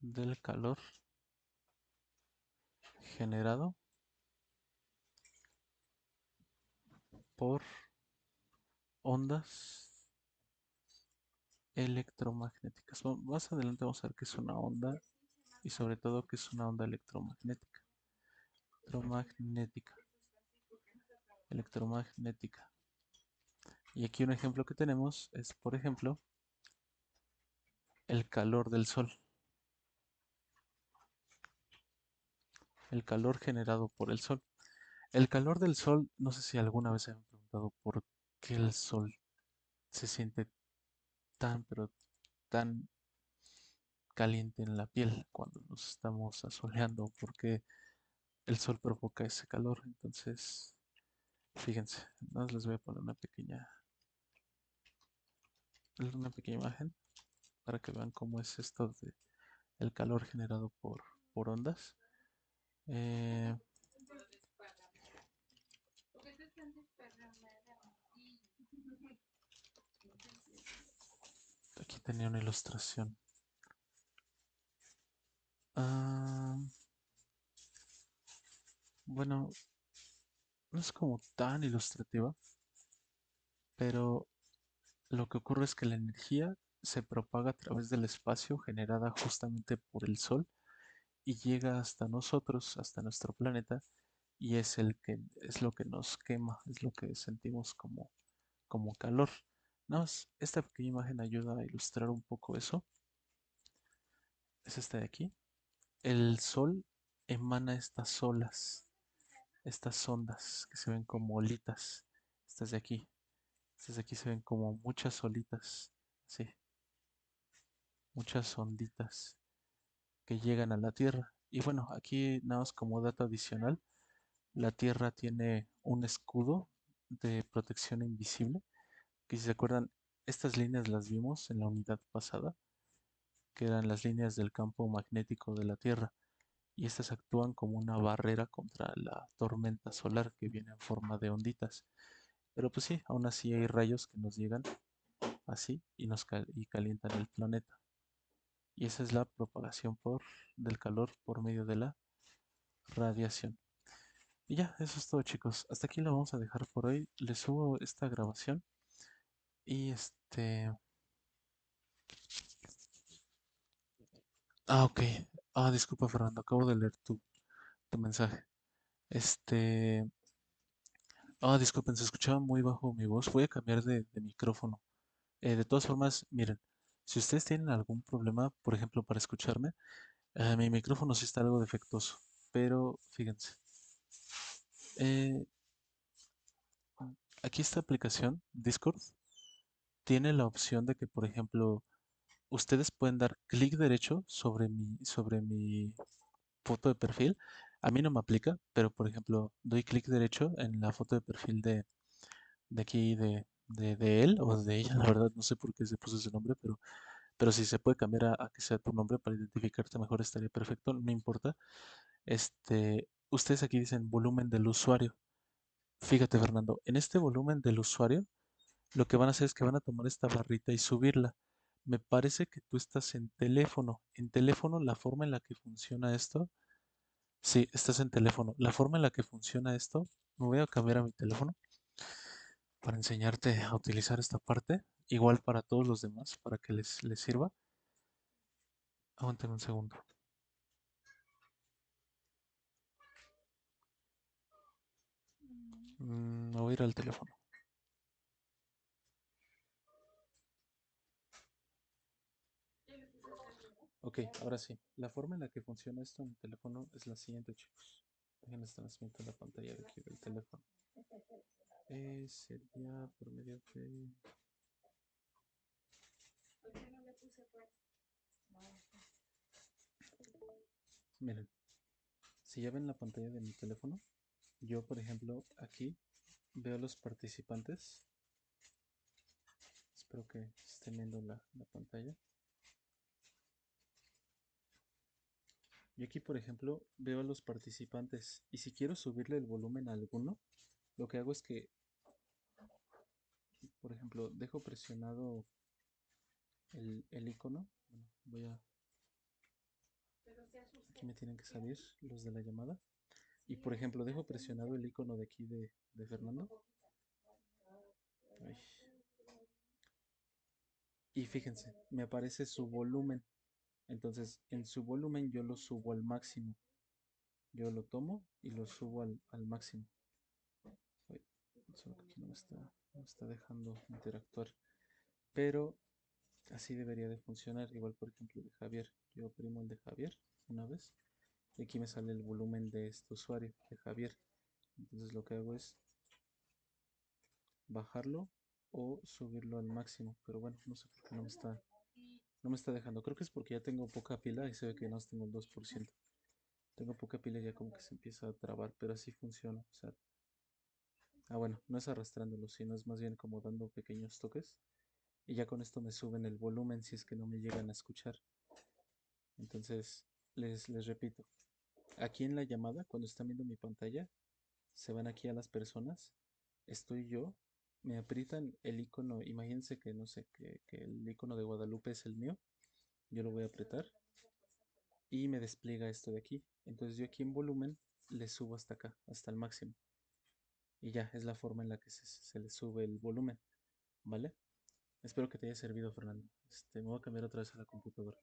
del calor generado por ondas electromagnéticas. Más adelante vamos a ver qué es una onda y sobre todo qué es una onda electromagnética. Electromagnética. Electromagnética. Y aquí un ejemplo que tenemos es, por ejemplo, el calor del sol. El calor generado por el sol. El calor del sol, no sé si alguna vez se han preguntado por qué el sol se siente tan, pero tan caliente en la piel cuando nos estamos asoleando, porque el sol provoca ese calor. Entonces, fíjense, nada más les voy a poner una pequeña imagen para que vean cómo es esto de el calor generado por ondas. Eh, Aquí tenía una ilustración. Ah, bueno, no es como tan ilustrativa, pero lo que ocurre es que la energía se propaga a través del espacio generada justamente por el Sol y llega hasta nosotros, hasta nuestro planeta, y es lo que nos quema, es lo que sentimos como calor. Nada más, esta pequeña imagen ayuda a ilustrar un poco eso. Es esta de aquí. El Sol emana estas olas, estas ondas que se ven como olitas. Estas de aquí. Estas de aquí se ven como muchas olitas. Sí, muchas onditas que llegan a la Tierra. Y bueno, aquí nada más como dato adicional, la Tierra tiene un escudo de protección invisible, que si se acuerdan, estas líneas las vimos en la unidad pasada, que eran las líneas del campo magnético de la Tierra, y estas actúan como una barrera contra la tormenta solar que viene en forma de onditas. Pero pues sí, aún así hay rayos que nos llegan así y calientan el planeta. Y esa es la propagación del calor por medio de la radiación. Y ya, eso es todo, chicos. Hasta aquí lo vamos a dejar por hoy. Les subo esta grabación y ok. Disculpa, Fernando, acabo de leer tu mensaje. Este... Disculpen, se escuchaba muy bajo mi voz. Voy a cambiar de micrófono. De todas formas, miren, si ustedes tienen algún problema, por ejemplo, para escucharme, mi micrófono sí está algo defectuoso. Pero fíjense, eh, aquí esta aplicación, Discord, tiene la opción de que, por ejemplo, ustedes pueden dar clic derecho sobre mi foto de perfil. A mí no me aplica, pero por ejemplo, doy clic derecho en la foto de perfil de aquí de él o de ella. La verdad, no sé por qué se puso ese nombre, pero si se puede cambiar a que sea tu nombre para identificarte mejor, estaría perfecto, no importa. Ustedes aquí dicen volumen del usuario. Fíjate, Fernando, en este volumen del usuario, lo que van a hacer es que van a tomar esta barrita y subirla. Me parece que tú estás en teléfono. En teléfono, la forma en la que funciona esto. Sí, estás en teléfono. La forma en la que funciona esto, me voy a cambiar a mi teléfono para enseñarte a utilizar esta parte. Igual para todos los demás, para que les sirva. Aguanten un segundo. Me voy a ir al teléfono. Ok, ahora sí. La forma en la que funciona esto en el teléfono es la siguiente, chicos. Déjenme estar en la pantalla de aquí del teléfono. Sería por medio de... Miren, si ya ven la pantalla de mi teléfono, yo por ejemplo aquí veo los participantes. Espero que estén viendo la pantalla. Yo aquí por ejemplo veo a los participantes y si quiero subirle el volumen a alguno, lo que hago es que, por ejemplo, dejo presionado el icono. Bueno, Aquí me tienen que salir los de la llamada. Y por ejemplo, dejo presionado el icono de aquí de Fernando. Ay. Y fíjense, me aparece su volumen. Entonces, en su volumen yo lo subo al máximo. Yo lo tomo y lo subo al máximo. Ay, solo que aquí no me está dejando interactuar. Pero así debería de funcionar. Igual, por ejemplo, de Javier. Yo oprimo el de Javier una vez. Y aquí me sale el volumen de este usuario, de Javier. Entonces lo que hago es bajarlo o subirlo al máximo. Pero bueno, no sé por qué no me está dejando. Creo que es porque ya tengo poca pila y se ve que no tengo el 2%. Tengo poca pila y ya como que se empieza a trabar, pero así funciona. O sea, bueno, no es arrastrándolo, sino es más bien como dando pequeños toques. Y ya con esto me suben el volumen si es que no me llegan a escuchar. Entonces, les repito, aquí en la llamada, cuando están viendo mi pantalla, se van aquí a las personas, estoy yo, me aprietan el icono, imagínense que no sé, que el icono de Guadalupe es el mío, yo lo voy a apretar y me despliega esto de aquí. Entonces yo aquí en volumen le subo hasta acá, hasta el máximo. Y ya, es la forma en la que se le sube el volumen, ¿vale? Espero que te haya servido, Fernando. Me voy a cambiar otra vez a la computadora.